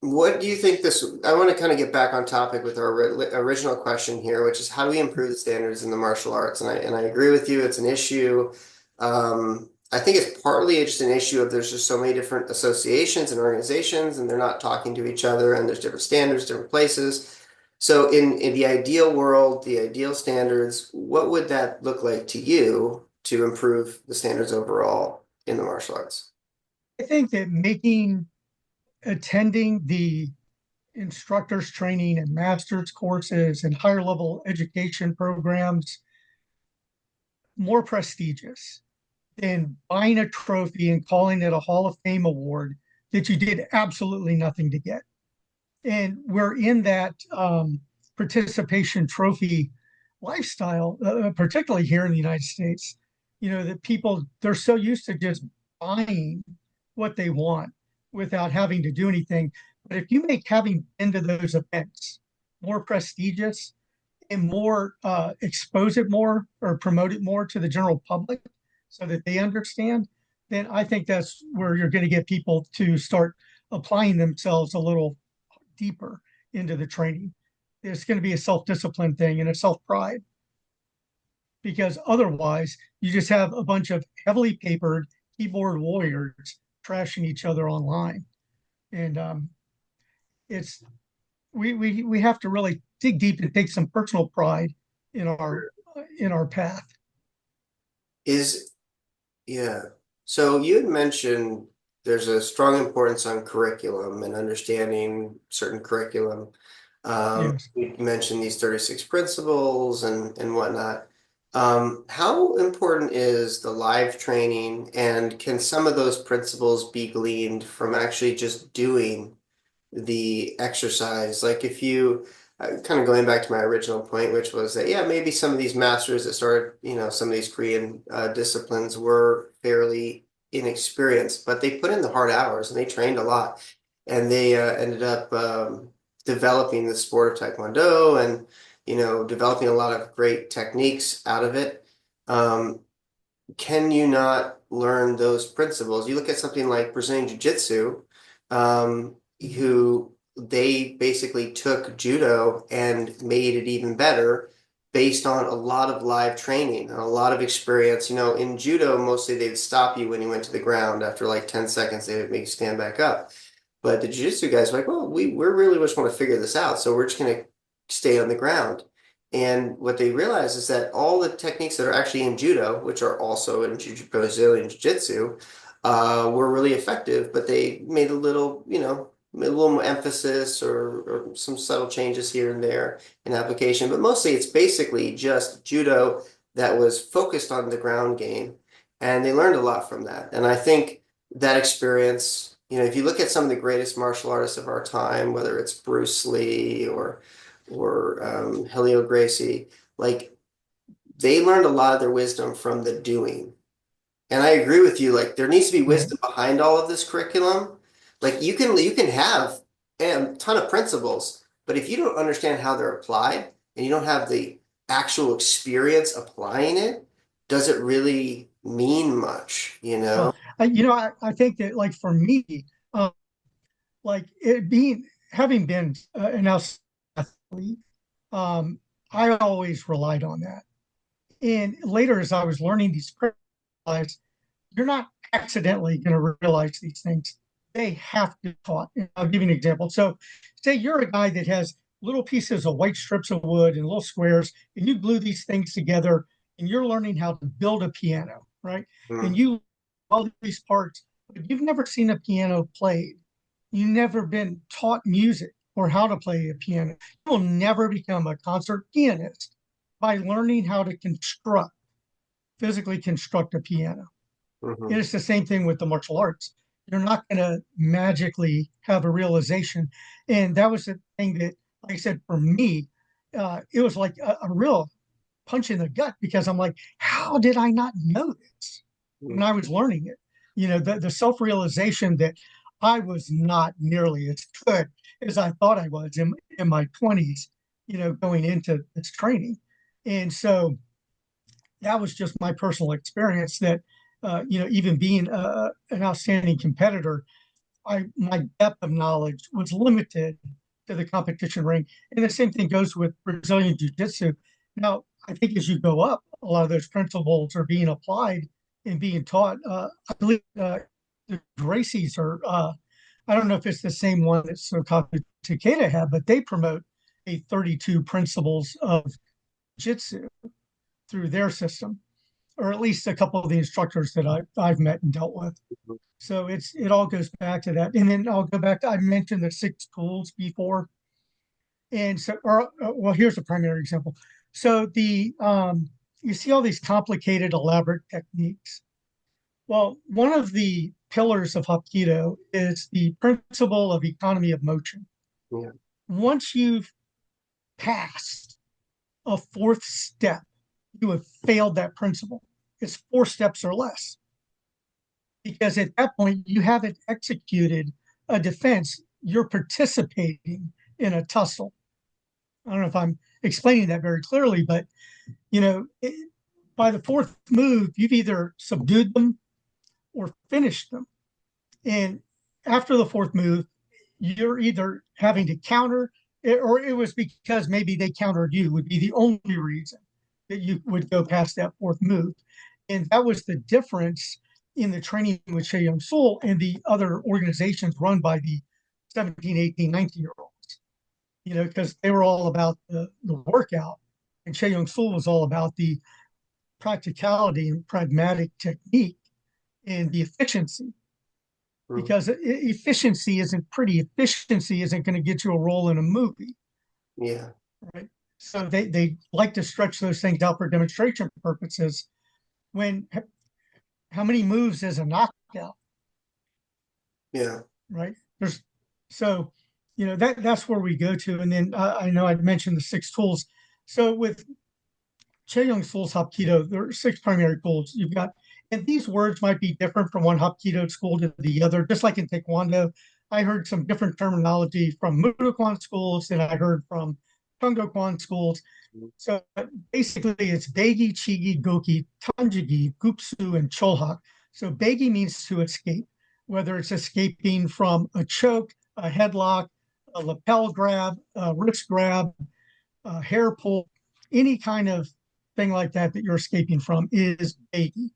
what do you think this? I want to kind of get back on topic with our original question here, which is how do we improve the standards in the martial arts? And I agree with you. It's an issue. I think it's partly just an issue of there's just so many different associations and organizations, and they're not talking to each other, and there's different standards, different places. So in the ideal world, the ideal standards, what would that look like to you to improve the standards overall in the martial arts? I think that making attending the instructors training and master's courses and higher level education programs more prestigious than buying a trophy and calling it a Hall of Fame award that you did absolutely nothing to get. And we're in that participation trophy lifestyle, particularly here in the United States. That people, they're so used to just buying what they want without having to do anything. But if you make having been to those events more prestigious and more expose it more or promote it more to the general public so that they understand, then I think that's where you're going to get people to start applying themselves a little deeper into the training. It's going to be a self-discipline thing and a self-pride, because otherwise you just have a bunch of heavily papered keyboard warriors trashing each other online. And it's we have to really dig deep and take some personal pride in our path. Is Yeah. So you had mentioned there's a strong importance on curriculum and understanding certain curriculum. Yes. You mentioned these 36 principles and whatnot. How important is the live training, and can some of those principles be gleaned from actually just doing the exercise? Like if you kind of going back to my original point, which was that, yeah, maybe some of these masters that started, some of these Korean disciplines were fairly inexperienced, but they put in the hard hours and they trained a lot, and they ended up developing the sport of Taekwondo and, developing a lot of great techniques out of it. Um, can you not learn those principles? You look at something like Brazilian Jiu-Jitsu, who they basically took judo and made it even better based on a lot of live training and a lot of experience. In judo, mostly they'd stop you when you went to the ground. After like 10 seconds, they would make you stand back up. But the jiu-jitsu guys were like, well, we really just want to figure this out, so we're just going to stay on the ground. And what they realize is that all the techniques that are actually in judo, which are also in Brazilian jiu-jitsu, were really effective, but they made a little, a little more emphasis or some subtle changes here and there in application. But mostly it's basically just judo that was focused on the ground game. And they learned a lot from that. And I think that experience, if you look at some of the greatest martial artists of our time, whether it's Bruce Lee or Helio Gracie, like they learned a lot of their wisdom from the doing. And I agree with you, like there needs to be Right. wisdom behind all of this curriculum. Like you can have a ton of principles, but if you don't understand how they're applied and you don't have the actual experience applying it, does it really mean much, Well, I think that like for me, um, like it being having been an athlete, um, I always relied on that. And later, as I was learning these principles, you're not accidentally going to realize these things. They have to be taught. And I'll give you an example. So, say you're a guy that has little pieces of white strips of wood and little squares, and you glue these things together, and you're learning how to build a piano, right? And Mm, you all these parts, but you've never seen a piano played. You've never been taught music or how to play a piano. You will never become a concert pianist by learning how to physically construct a piano. And mhm. it's the same thing with the martial arts. You're not going to magically have a realization. And that was the thing that, like I said, for me, it was like a real punch in the gut, because I'm like, how did I not know this when I was learning it? The self realization that I was not nearly as good as I thought I was in my 20s, going into this training. And so that was just my personal experience that, even being an outstanding competitor, my depth of knowledge was limited to the competition ring. And the same thing goes with Brazilian Jiu-Jitsu. Now, I think as you go up, a lot of those principles are being applied and being taught. I believe the Gracies are, I don't know if it's the same one that Sokaku Takeda had, but they promote a 32 principles of Jiu-Jitsu through their system, or at least a couple of the instructors that I've met and dealt with. So it all goes back to that. And then I'll go back to, I mentioned the 6 tools before. And so, well, here's a primary example. So you see all these complicated, elaborate techniques. Well, one of the pillars of Hapkido is the principle of economy of motion. Yeah. Once you've passed a 4th step, you have failed that principle. It's 4 steps or less. Because at that point, you haven't executed a defense. You're participating in a tussle. I don't know if I'm explaining that very clearly, but by the 4th move, you've either subdued them or finished them. And after the 4th move, you're either having to counter, or it was because maybe they countered you, would be the only reason that you would go past that 4th move. And that was the difference in the training with Che Young Sul and the other organizations run by the 17, 18, 19-year-olds, because they were all about the workout. And Che Young Sul was all about the practicality and pragmatic technique and the efficiency. Because efficiency isn't going to get you a role in a movie. Yeah. Right. So they like to stretch those things out for demonstration purposes. How many moves is a knockout? Yeah. Right. That's where we go to. And then I know I mentioned the 6 tools. So with Che Young Sul's Hapkido, there are 6 primary tools. You've got, and these words might be different from one Hapkido school to the other, just like in Taekwondo. I heard some different terminology from Mudokan schools than I heard from Tongdokan schools. So basically, it's Beigi, Chigi, Goki, Tanjigi, Gupsu, and Cholhak. So Beigi means to escape, whether it's escaping from a choke, a headlock, a lapel grab, a wrist grab, a hair pull, any kind of thing like that you're escaping from is Beigi.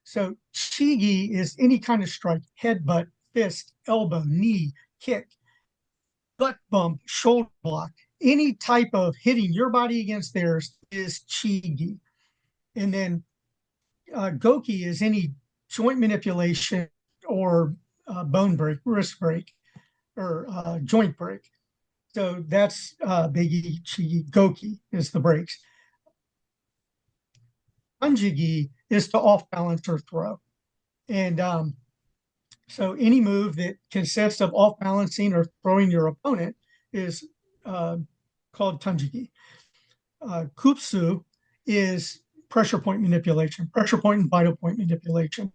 So Chigi is any kind of strike, headbutt, fist, elbow, knee, kick, butt bump, shoulder block. Any type of hitting your body against theirs is Chigi. And then Goki is any joint manipulation or bone break, wrist break, or joint break. So that's Beigi, Chigi, Goki is the breaks. Anjigi is to off balance or throw. And so any move that consists of off balancing or throwing your opponent is called Tanjigi. Kupsu is pressure point manipulation, pressure point and vital point manipulation.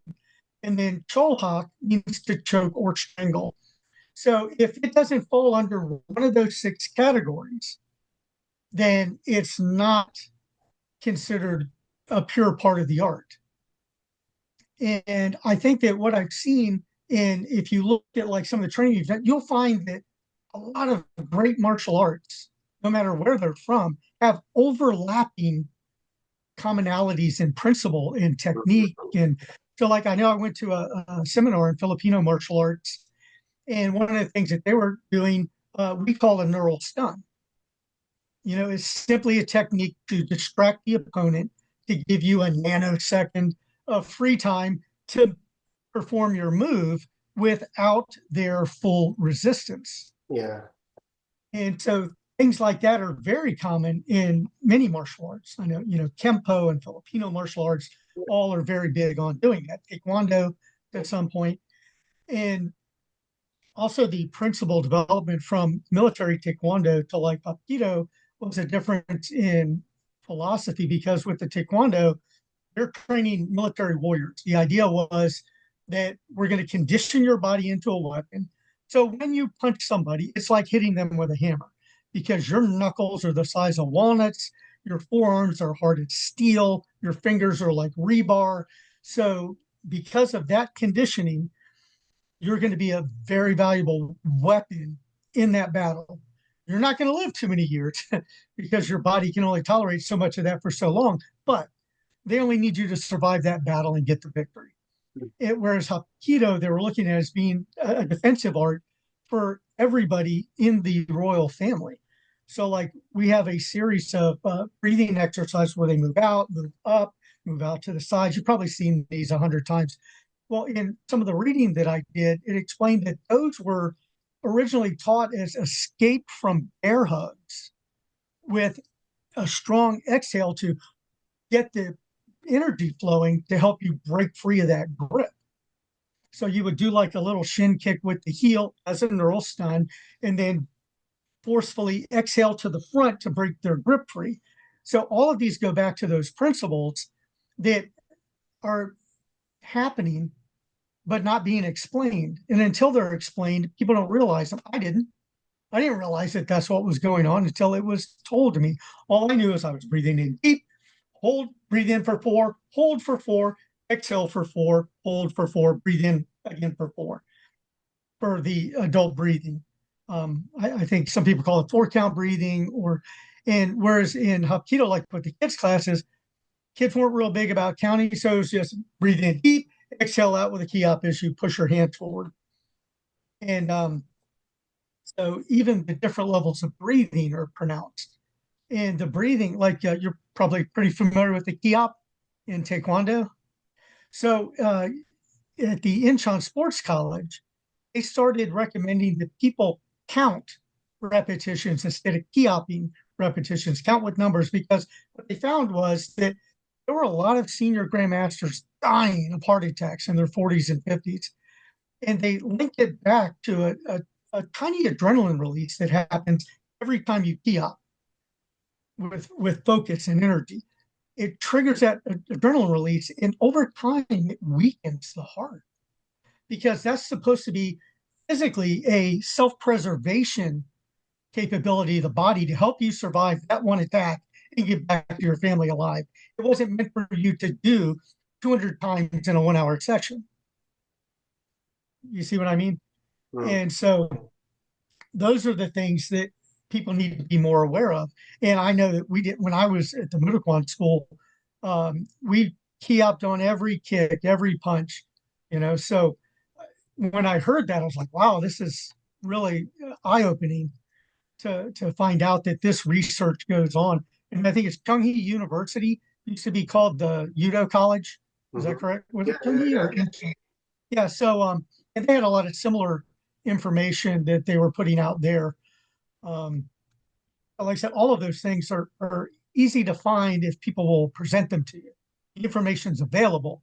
And then Cholhak means to choke or strangle. So if it doesn't fall under one of those 6 categories, then it's not considered a pure part of the art. And I think that what I've seen, and if you look at like some of the training you've done, you'll find that a lot of great martial arts, no matter where they're from, have overlapping commonalities in principle and technique. And so like I know I went to a seminar in Filipino martial arts, and one of the things that they were doing, we call a neural stun. It's simply a technique to distract the opponent to give you a nanosecond of free time to perform your move without their full resistance. Yeah. And so things like that are very common in many martial arts. I know, Kempo and Filipino martial arts all are very big on doing that. Taekwondo at some point. And also the principle development from military Taekwondo to like Hapkido was a difference in philosophy, because with the Taekwondo, they're training military warriors. The idea was that we're going to condition your body into a weapon. So when you punch somebody, it's like hitting them with a hammer because your knuckles are the size of walnuts, your forearms are hard as steel, your fingers are like rebar. So because of that conditioning, you're going to be a very valuable weapon in that battle. You're not going to live too many years because your body can only tolerate so much of that for so long, but they only need you to survive that battle and get the victory. Whereas Hapkido, they were looking at as being a defensive art for everybody in the royal family. So, like, we have a series of breathing exercises where they move out, move up, move out to the sides. You've probably seen these 100 times. Well, in some of the reading that I did, it explained that those were originally taught as escape from bear hugs with a strong exhale to get the energy flowing to help you break free of that grip. So you would do like a little shin kick with the heel as a neural stun, and then forcefully exhale to the front to break their grip free. So all of these go back to those principles that are happening but not being explained. And until they're explained, people don't realize them. I didn't. I didn't realize that that's what was going on until it was told to me. All I knew is I was breathing in deep, hold, breathe in for 4, hold for 4, exhale for 4, hold for 4, breathe in again for 4 for the adult breathing. I think some people call it 4 count breathing, and whereas in Hapkido, like with the kids' classes, kids weren't real big about counting, so it's just breathe in deep, exhale out with a key up as you push your hand forward. And so even the different levels of breathing are pronounced. And the breathing, like you're probably pretty familiar with the key up in Taekwondo. So at the Incheon Sports College, they started recommending that people count repetitions instead of key-opping repetitions, count with numbers, because what they found was that there were a lot of senior grandmasters dying of heart attacks in their 40s and 50s. And they linked it back to a tiny adrenaline release that happens every time you key up with focus and energy. It triggers that adrenaline release, and over time, it weakens the heart because that's supposed to be physically a self-preservation capability of the body to help you survive that one attack and get back to your family alive. It wasn't meant for you to do 200 times in a 1 hour session. You see what I mean? Mm. And so those are the things that people need to be more aware of. And I know that we did when I was at the Mudaquan school, we key upped on every kick, every punch, So when I heard that, I was like, wow, this is really eye-opening to find out that this research goes on. And I think it's Kyunghee University, used to be called the Judo College. Is that Mhm. correct? Was Yeah, it yeah, Kyunghee or yeah. yeah, so and they had a lot of similar information that they were putting out there. Um, like I said, all of those things are easy to find if people will present them to you. The information's available.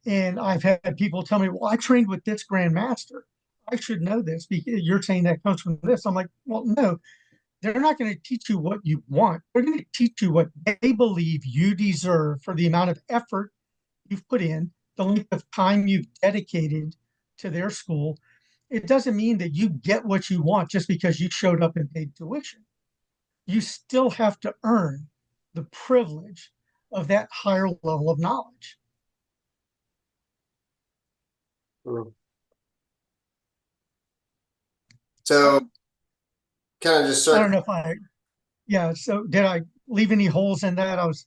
And I've had people tell me, well, I trained with this grandmaster. I should know this because you're saying that comes from this. I'm like, well, no, they're not going to teach you what you want. They're going to teach you what they believe you deserve for the amount of effort you've put in, the length of time you've dedicated to their school. It doesn't mean that you get what you want just because you showed up and paid tuition. You still have to earn the privilege of that higher level of knowledge. Mm. So kind of just I don't circle. know if yeah. So did I leave any holes in that? I was,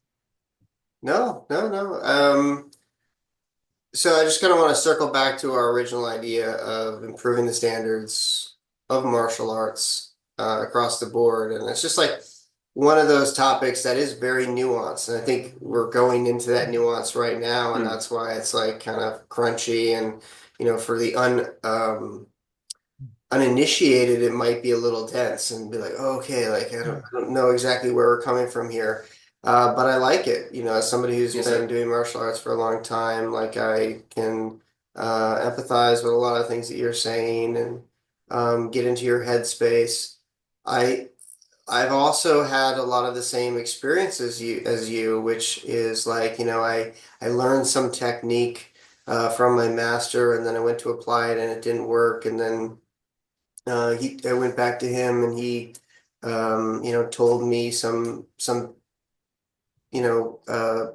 No, no, no. So I just kind of want to circle back to our original idea of improving the standards of martial arts across the board. And it's just like one of those topics that is very nuanced. And I think we're going into that nuance right now. And Hmm. that's why it's like kind of crunchy. And, for the uninitiated, it might be a little dense and be like, oh, okay, like yeah, I don't know exactly where we're coming from here. But I like it, as somebody who's Yes, been sir. doing martial arts for a long time, like I can empathize with a lot of things that you're saying and get into your headspace. I I've also had a lot of the same experiences as you, which is like, I learned some technique from my master and then I went to apply it and it didn't work and then I went back to him and he, told me some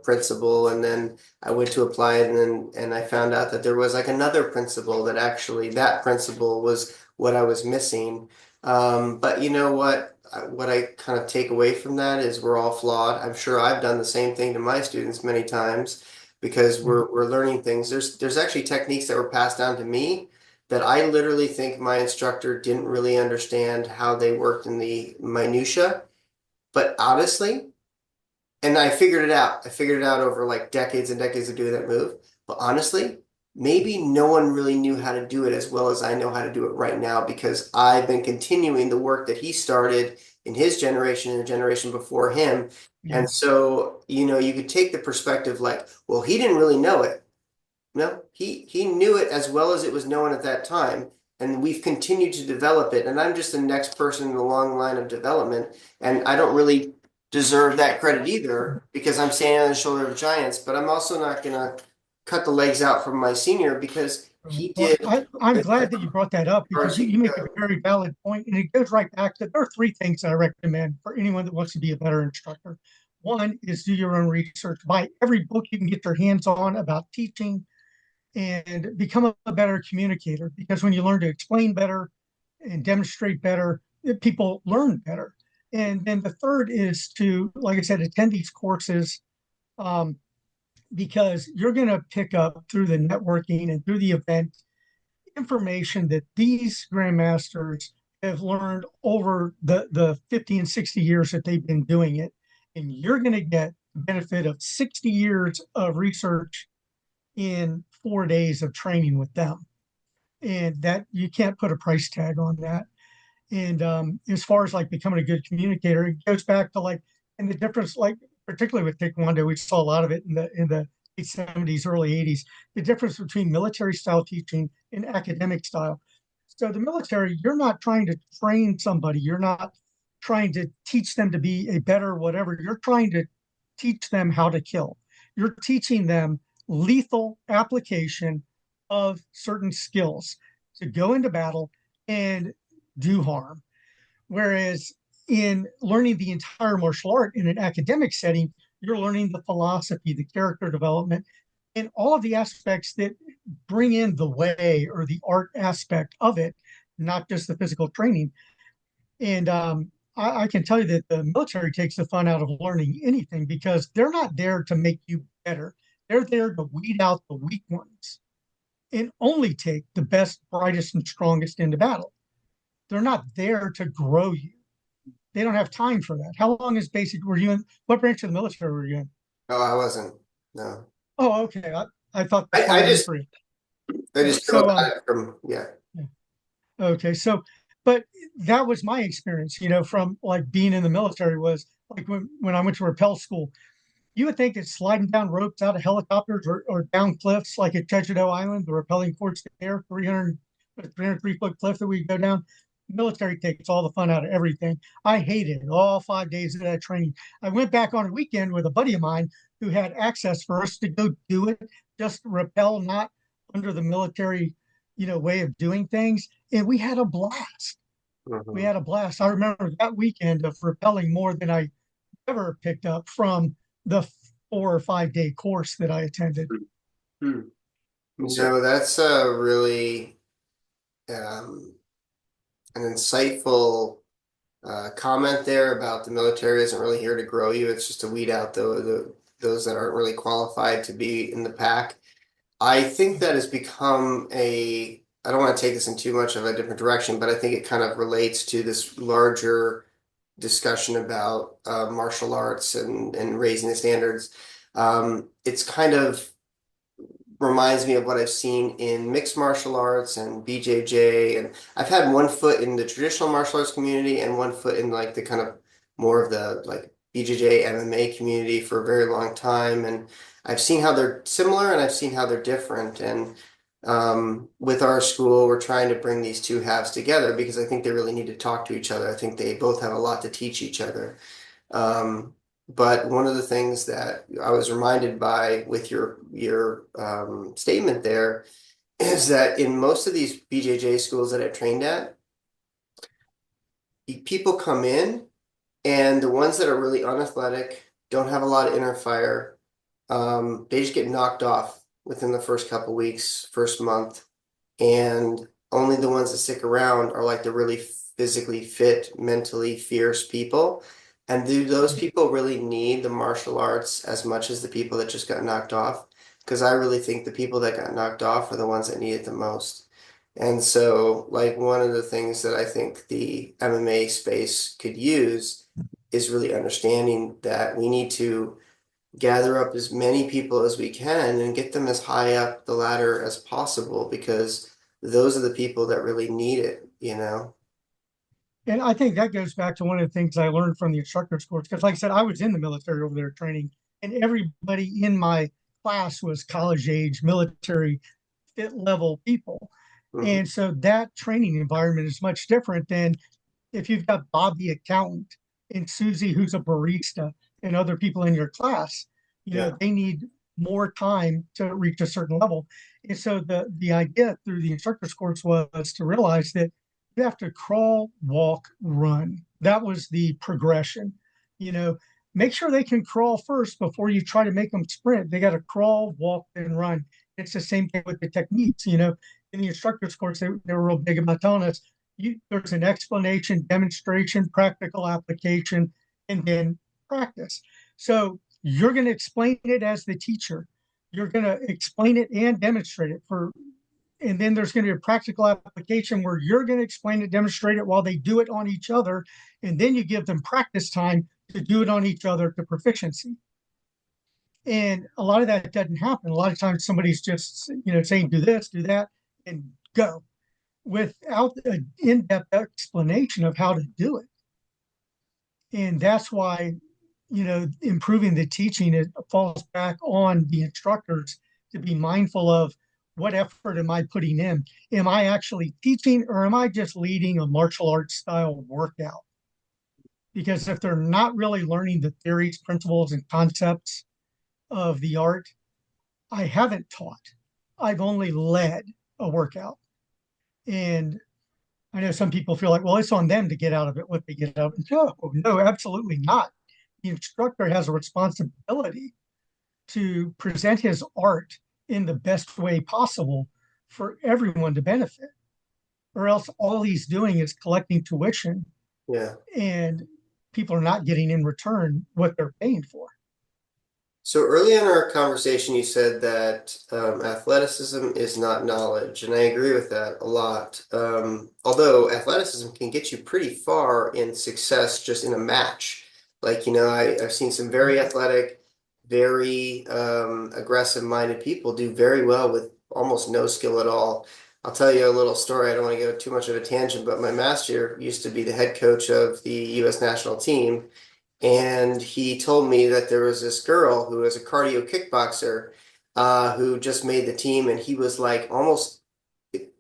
principle, and then I went to apply it, and I found out that there was like another principle that actually that principle was what I was missing. But you know what I kind of take away from that is we're all flawed. I'm sure I've done the same thing to my students many times because we're learning things. There's actually techniques that were passed down to me that I literally think my instructor didn't really understand how they worked in the minutia. But honestly, and I figured it out. I figured it out over like decades and decades of doing that move. But honestly, maybe no one really knew how to do it as well as I know how to do it right now because I've been continuing the work that he started in his generation and the generation before him. Yeah. And so, you could take the perspective like, well, he didn't really know it. No, he knew it as well as it was known at that time. And we've continued to develop it. And I'm just the next person in the long line of development. And I don't really deserve that credit either because I'm standing on the shoulder of giants, but I'm also not gonna cut the legs out from my senior because he Well, did I'm as glad that you brought that up far as because he you make a could. very valid point, and it goes right back to there are three things that I recommend for anyone that wants to be a better instructor. One is do your own research, buy every book you can get your hands on about teaching, and become a better communicator. Because when you learn to explain better and demonstrate better, people learn better. And then the third is to, like I said, attend these courses. Um, because you're going to pick up through the networking and through the event information that these grandmasters have learned over the 50 and 60 years that they've been doing it. And you're going to get the benefit of 60 years of research in 4 days of training with them. And that you can't put a price tag on that. And as far as like becoming a good communicator, it goes back to like, and the difference, like particularly with Taekwondo, we saw a lot of it in the late 70s, early 80s. The difference between military style teaching and academic style. So the military, you're not trying to train somebody. You're not trying to teach them to be a better whatever. You're trying to teach them how to kill. You're teaching them lethal application of certain skills to go into battle and do harm. Whereas in learning the entire martial art in an academic setting, you're learning the philosophy, the character development, and all of the aspects that bring in the way or the art aspect of it, not just the physical training. And I can tell you that the military takes the fun out of learning anything because they're not there to make you better. They're there to weed out the weak ones and only take the best, brightest, and strongest into battle. They're not there to grow you. They don't have time for that. How long is basic? Were you in what branch of the military were you in? No, I wasn't. No. Oh, okay. I thought I, that's why I I asked just for you. I Yeah. just know about it from Yeah. Okay. But that was my experience, from like being in the military was like when I went to rappel school, you would think that sliding down ropes out of helicopters or down cliffs like at Tejedo Island, the rappelling course there, 303-foot cliff that we go down. Military takes all the fun out of everything. I hated all 5 days of that training. I went back on a weekend with a buddy of mine who had access for us to go do it, just rappel, not under the military, way of doing things. And we had a blast. We Mhm. had a blast. I remember that weekend of rappelling more than I ever picked up from the 4 or 5 day course that I attended. Hmm. That's a really um, an insightful comment there about the military isn't really here to grow you. It's just to weed out those that aren't really qualified to be in the pack. I think that has become I don't want to take this in too much of a different direction, but I think it kind of relates to this larger discussion about martial arts and raising the standards. It's kind of reminds me of what I've seen in mixed martial arts and BJJ. And I've had one foot in the traditional martial arts community and one foot in like the kind of more of the like BJJ MMA community for a very long time. And I've seen how they're similar and I've seen how they're different. And with our school, we're trying to bring these two halves together because I think they really need to talk to each other. I think they both have a lot to teach each other. Um, but one of the things that I was reminded by with your statement there is that in most of these BJJ schools that I trained at, people come in, and the ones that are really unathletic, don't have a lot of inner fire, they just get knocked off within the first couple weeks, first month. And only the ones that stick around are like the really physically fit, mentally fierce people. And do those people really need the martial arts as much as the people that just got knocked off? Because I really think the people that got knocked off are the ones that need it the most. And so, like, one of the things that I think the MMA space could use is really understanding that we need to gather up as many people as we can and get them as high up the ladder as possible because those are the people that really need it, you know? And I think that goes back to one of the things I learned from the instructor's course. Because, like I said, I was in the military over there training, and everybody in my class was college age, military fit level people. Mhm. And so that training environment is much different than if you've got Bob the accountant and Susie who's a barista and other people in your class. Yeah. They need more time to reach a certain level. And so the idea through the instructor's course was to realize that you have to crawl, walk, run. That was the progression. You know, make sure they can crawl first before you try to make them sprint. They got to crawl, walk, and run. It's the same thing with the techniques. In the instructor's course, they were real big about telling us there's an explanation, demonstration, practical application, and then practice. So you're going to explain it as the teacher. You're going to explain it and demonstrate it and then there's going to be a practical application where you're going to explain it, demonstrate it while they do it on each other. And then you give them practice time to do it on each other to proficiency. And a lot of that doesn't happen. A lot of times somebody's just, saying, do this, do that, and go without an in-depth explanation of how to do it. And that's why, improving the teaching, it falls back on the instructors to be mindful of what effort am I putting in? Am I actually teaching or am I just leading a martial arts style workout? Because if they're not really learning the theories, principles, and concepts of the art, I haven't taught. I've only led a workout. And I know some people feel like, well, it's on them to get out of it what they get out of it. No, no, absolutely not. The instructor has a responsibility to present his art in the best way possible for everyone to benefit, or else all he's doing is collecting tuition Yeah. and people are not getting in return what they're paying for. So early in our conversation, you said that athleticism is not knowledge, and I agree with that a lot. Although athleticism can get you pretty far in success just in a match. Like, I've seen some very athletic, very aggressive-minded people do very well with almost no skill at all. I'll tell you a little story. I don't want to go too much of a tangent, but my master used to be the head coach of the U.S. national team. And he told me that there was this girl who was a cardio kickboxer who just made the team, and he was like almost it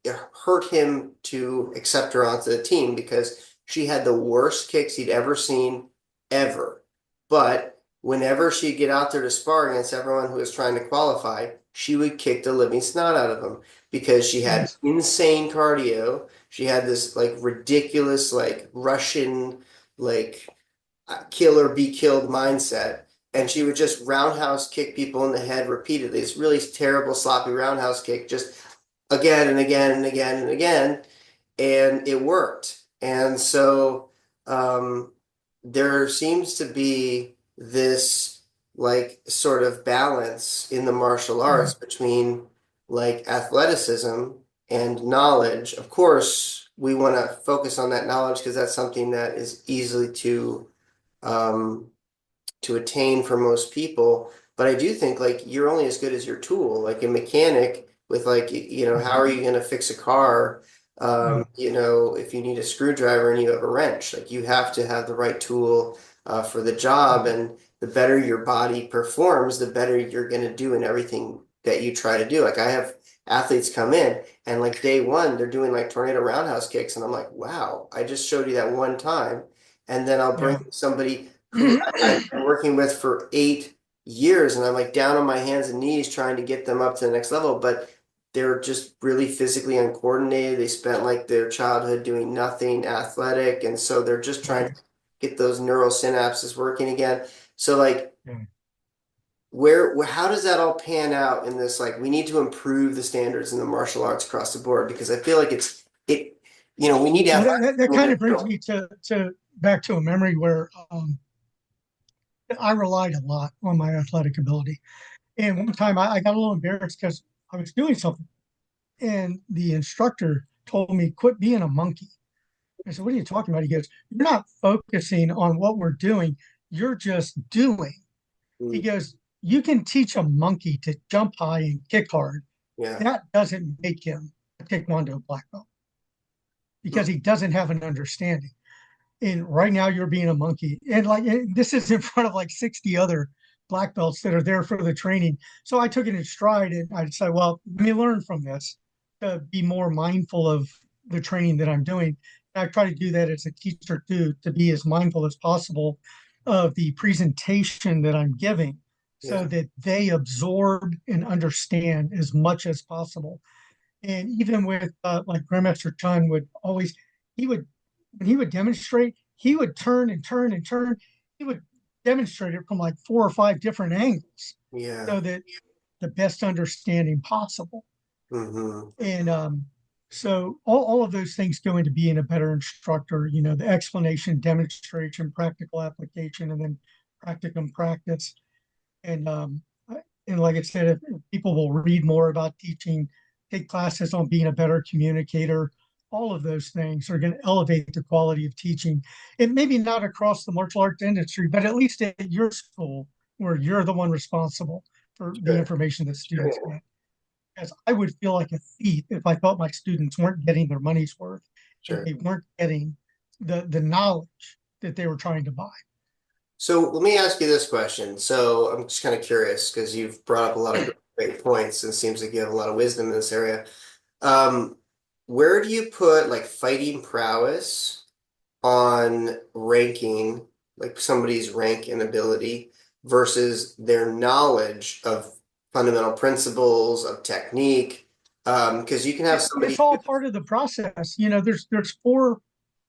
hurt him to accept her onto the team because she had the worst kicks he'd ever seen ever. But whenever she'd get out there to spar against everyone who was trying to qualify, she would kick the living snot out of them because she had Yes. insane cardio. She had this like ridiculous like Russian like kill or be killed mindset. And she would just roundhouse kick people in the head repeatedly. This really terrible, sloppy roundhouse kick, just again and again and again and again. And it worked. And so there seems to be this like sort of balance in the martial arts Right. between like athleticism and knowledge. Of course, we want to focus on that knowledge because that's something that is easily um, to attain for most people. But I do think like you're only as good as your tool. Like a mechanic with like, how are you going to fix a car? Right. If you need a screwdriver and you have a wrench, like you have to have the right tool for the job. And the better your body performs, the better you're going to do in everything that you try to do. Like I have athletes come in and like day one, they're doing like tornado roundhouse kicks. And I'm like, wow, I just showed you that one time. And then I'll bring Yeah. somebody who I've been working with for 8 years, and I'm like down on my hands and knees trying to get them up to the next level. But they're just really physically uncoordinated. They spent like their childhood doing nothing athletic, and so they're just trying to get those neural synapses working again. So like Yeah. how does that all pan out in this, like we need to improve the standards in the martial arts across the board, because I feel like we need to Well, have that kind of brings me to back to a memory where I relied a lot on my athletic ability. And one time I got a little embarrassed because I was doing something, and the instructor told me, "Quit being a monkey." I said, "What are you talking about?" He goes, "You're not focusing on what we're doing. You're just doing." He Mm, goes, "You can teach a monkey to jump high and kick hard. yeah. That doesn't make him a Taekwondo black belt Mm, because he doesn't have an understanding." And right now you're being a monkey. And this is in front of like 60 other black belts that are there for the training. So I took it in stride and I decided, well, let me learn from this to be more mindful of the training that I'm doing. And I try to do that as a teacher too, to be as mindful as possible of the presentation that I'm giving so yeah. that they absorb and understand as much as possible. And even with like Grandmaster Chun would always, he would, when he would demonstrate, he would turn and turn and turn. He would demonstrate it from like 4 or 5 different angles Yeah. so that the best understanding possible. Hmm. And so all of those things go into being a better instructor, the explanation, demonstration, practical application, and then practicum practice. And and like I said, if people will read more about teaching, take classes on being a better communicator, all of those things are going to elevate the quality of teaching. And maybe not across the martial arts industry, but at least at your school where you're the one responsible for the Sure. information that students get. Because I would feel like a thief if I thought my students weren't getting their money's worth and Sure. they weren't getting the knowledge that they were trying to buy. So let me ask you this question. So I'm just kind of curious because you've brought up a lot of great points and seems like you have a lot of wisdom in this area. Um, where do you put like fighting prowess on ranking, like somebody's rank and ability versus their knowledge of fundamental principles of technique? Because you can have It's somebody all part of the process. There's 4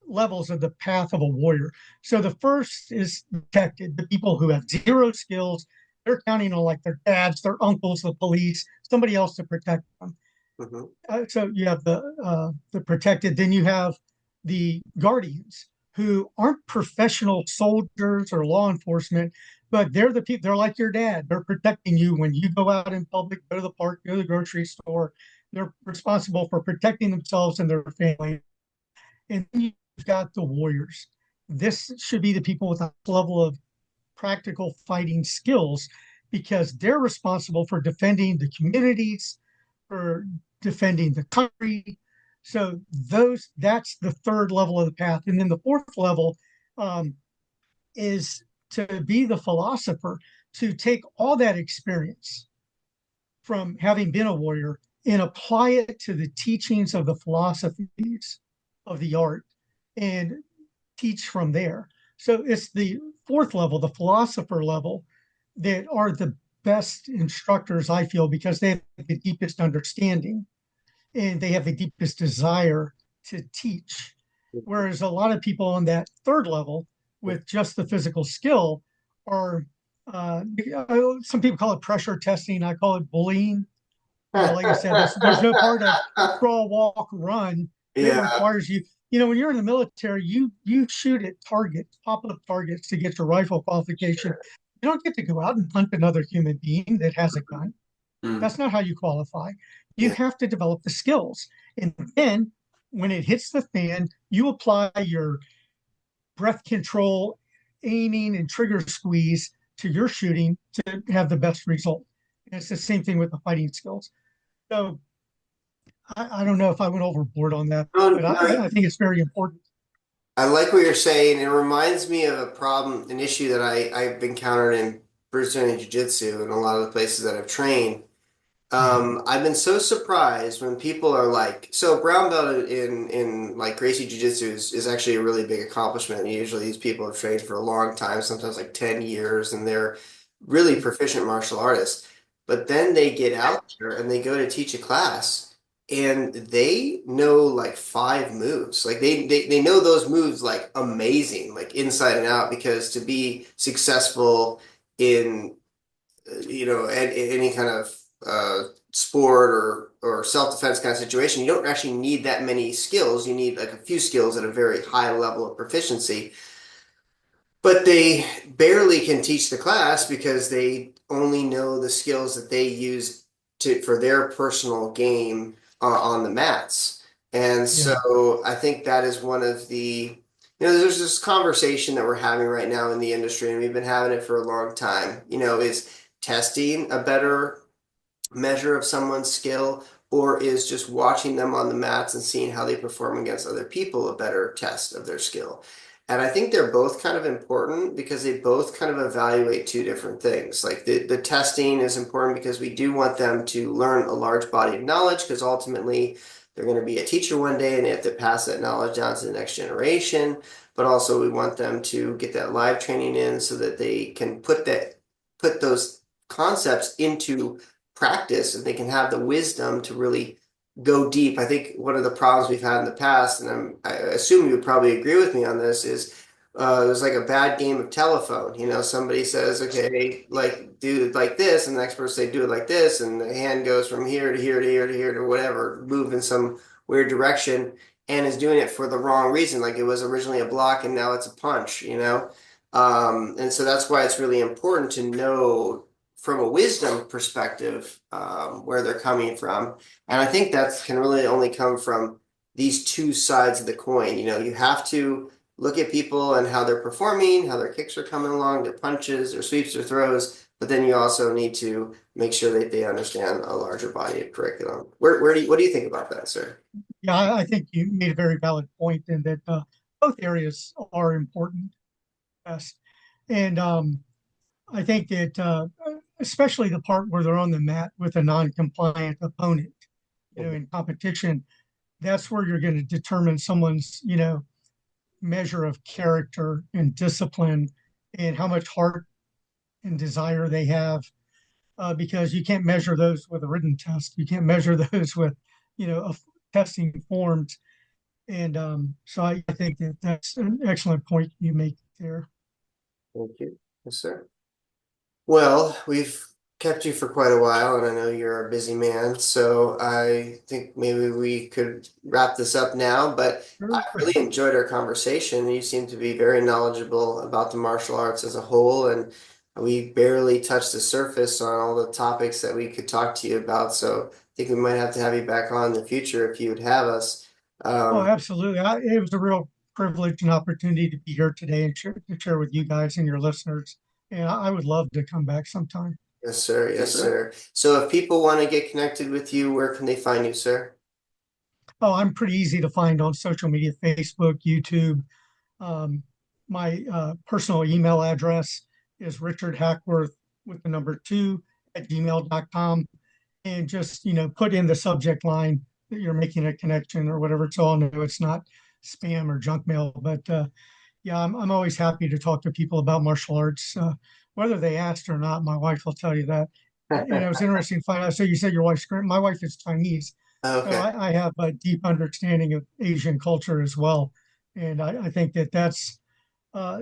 levels of the path of a warrior. So the first is protected, the people who have zero skills. They're counting on like their dads, their uncles, the police, somebody else to protect them. Mhm. So you have the protected. Then you have the guardians who aren't professional soldiers or law enforcement, but they're the people. They're like your dad. They're protecting you when you go out in public, go to the park, go to the grocery store. They're responsible for protecting themselves and their family. And then you've got the warriors. This should be the people with a level of practical fighting skills because they're responsible for defending the communities, for defending the country. So that's the third level of the path. And then the fourth level um, is to be the philosopher, to take all that experience from having been a warrior and apply it to the teachings of the philosophies of the art and teach from there. So it's the fourth level, the philosopher level, that are the best instructors, I feel, because they have the deepest understanding and they have the deepest desire to teach. Whereas a lot of people on that third level with just the physical skill are, uh, some people call it pressure testing. I call it bullying. Like I said, there's no part of crawl, walk, run that Yeah, requires you. When you're in the military, you shoot at targets, pop-up targets to get your rifle qualification. sure. You don't get to go out and hunt another human being that has a gun. Mm. That's not how you qualify. You Yeah, have to develop the skills. And then when it hits the fan, you apply your breath control, aiming, and trigger squeeze to your shooting to have the best result. And it's the same thing with the fighting skills. So I don't know if I went overboard on that, no, but I no, think it's very important. I like what you're saying. It reminds me of a problem, an issue that I've encountered in Brazilian Jiu-Jitsu and a lot of the places that I've trained. I've been so surprised when people are like, so brown belt in like Gracie Jiu-Jitsu is actually a really big accomplishment. Usually these people have trained for a long time, sometimes like 10 years, and they're really proficient martial artists. but then they get out there and they go to teach a class and they know like five moves. Like they know those moves like amazing, like inside and out, because to be successful in any kind of sport or self-defense kind of situation, you don't actually need that many skills. You need like a few skills at a very high level of proficiency. But they barely can teach the class because they only know the skills that they use for their personal game on the mats. And Yeah. so I think that is one of there's this conversation that we're having right now in the industry, and we've been having it for a long time, is testing a better measure of someone's skill, or is just watching them on the mats and seeing how they perform against other people a better test of their skill? And I think they're both kind of important because they both kind of evaluate two different things. Like the testing is important because we do want them to learn a large body of knowledge, because ultimately they're going to be a teacher one day and they have to pass that knowledge down to the next generation. But also we want them to get that live training in so that they can put those concepts into practice and they can have the wisdom to really go deep. I think one of the problems we've had in the past, and I assume you would probably agree with me on this, is there's like a bad game of telephone. Somebody says, okay, like do it like this, and the next person say do it like this, and the hand goes from here to here to here to here to whatever, move in some weird direction, and is doing it for the wrong reason. Like it was originally a block and now it's a punch. And so that's why it's really important to know from a wisdom perspective where they're coming from. And I think that can really only come from these two sides of the coin. You have to look at people and how they're performing, how their kicks are coming along, their punches, their sweeps, their throws. But then you also need to make sure that they understand a larger body of curriculum. What do you think about that, sir? Yeah, I think you made a very valid point in that both areas are important. Yes. And I think that especially the part where they're on the mat with a non-compliant opponent, in competition, that's where you're going to determine someone's, measure of character and discipline and how much heart and desire they have. Because you can't measure those with a written test. You can't measure those with, testing forms. And so I think that that's an excellent point you make there. Thank you. Yes, sir. Well, we've kept you for quite a while, and I know you're a busy man, so I think maybe we could wrap this up now. But I Sure. really enjoyed our conversation. You seem to be very knowledgeable about the martial arts as a whole, and we barely touched the surface on all the topics that we could talk to you about. So I think we might have to have you back on in the future if you would have us. Oh, Um, absolutely. It was a real privilege and opportunity to be here today and to share with you guys and your listeners. And I would love to come back sometime. yes, sir. Yes, Yes, sir. sir. So if people want to get connected with you, where can they find you, sir? Oh, I'm pretty easy to find on social media, Facebook, YouTube. Um, my personal email address is Richard Hackworth with the number two at gmail.com. And just, put in the subject line that you're making a connection or whatever. So I'll know it's not spam or junk mail. But yeah, I'm always happy to talk to people about martial arts, whether they asked or not. My wife will tell you that. And it was interesting to find out. So you said your wife's Korean. My wife is Chinese. So Okay. I have a deep understanding of Asian culture as well. And I think that that's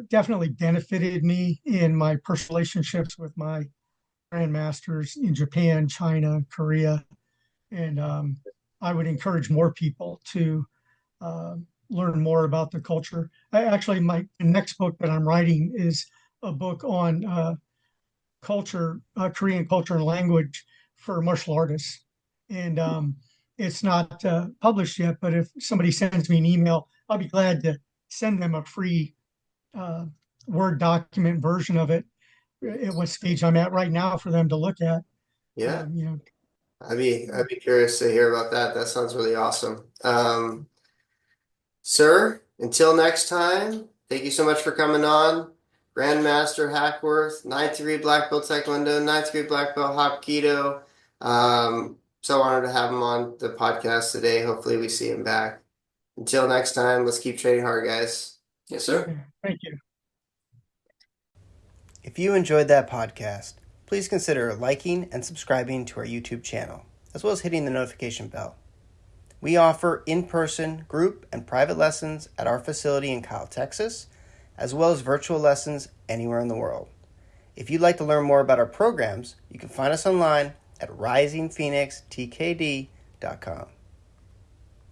definitely benefited me in my personal relationships with my grandmasters in Japan, China, Korea. And I would encourage more people to uh, learn more about the culture. Actually, my next book that I'm writing is a book on culture, Korean culture and language for martial artists. And it's not published yet, but if somebody sends me an email, I'll be glad to send them a free uh, Word document version of it at what stage I'm at right now for them to look at. Yeah. You know, I'd be curious to hear about that. That sounds really awesome. Sir, until next time, thank you so much for coming on. Grandmaster Hackworth, 9-3 black belt Taekwondo, 9-3 black belt Hapkido. So honored to have him on the podcast today. Hopefully we see him back. Until next time, let's keep training hard, guys. Yes, sir. yeah, thank you. If you enjoyed that podcast, please consider liking and subscribing to our YouTube channel, as well as hitting the notification bell. We offer in-person, group, and private lessons at our facility in Kyle, Texas, as well as virtual lessons anywhere in the world. If you'd like to learn more about our programs, you can find us online at risingphoenixtkd.com.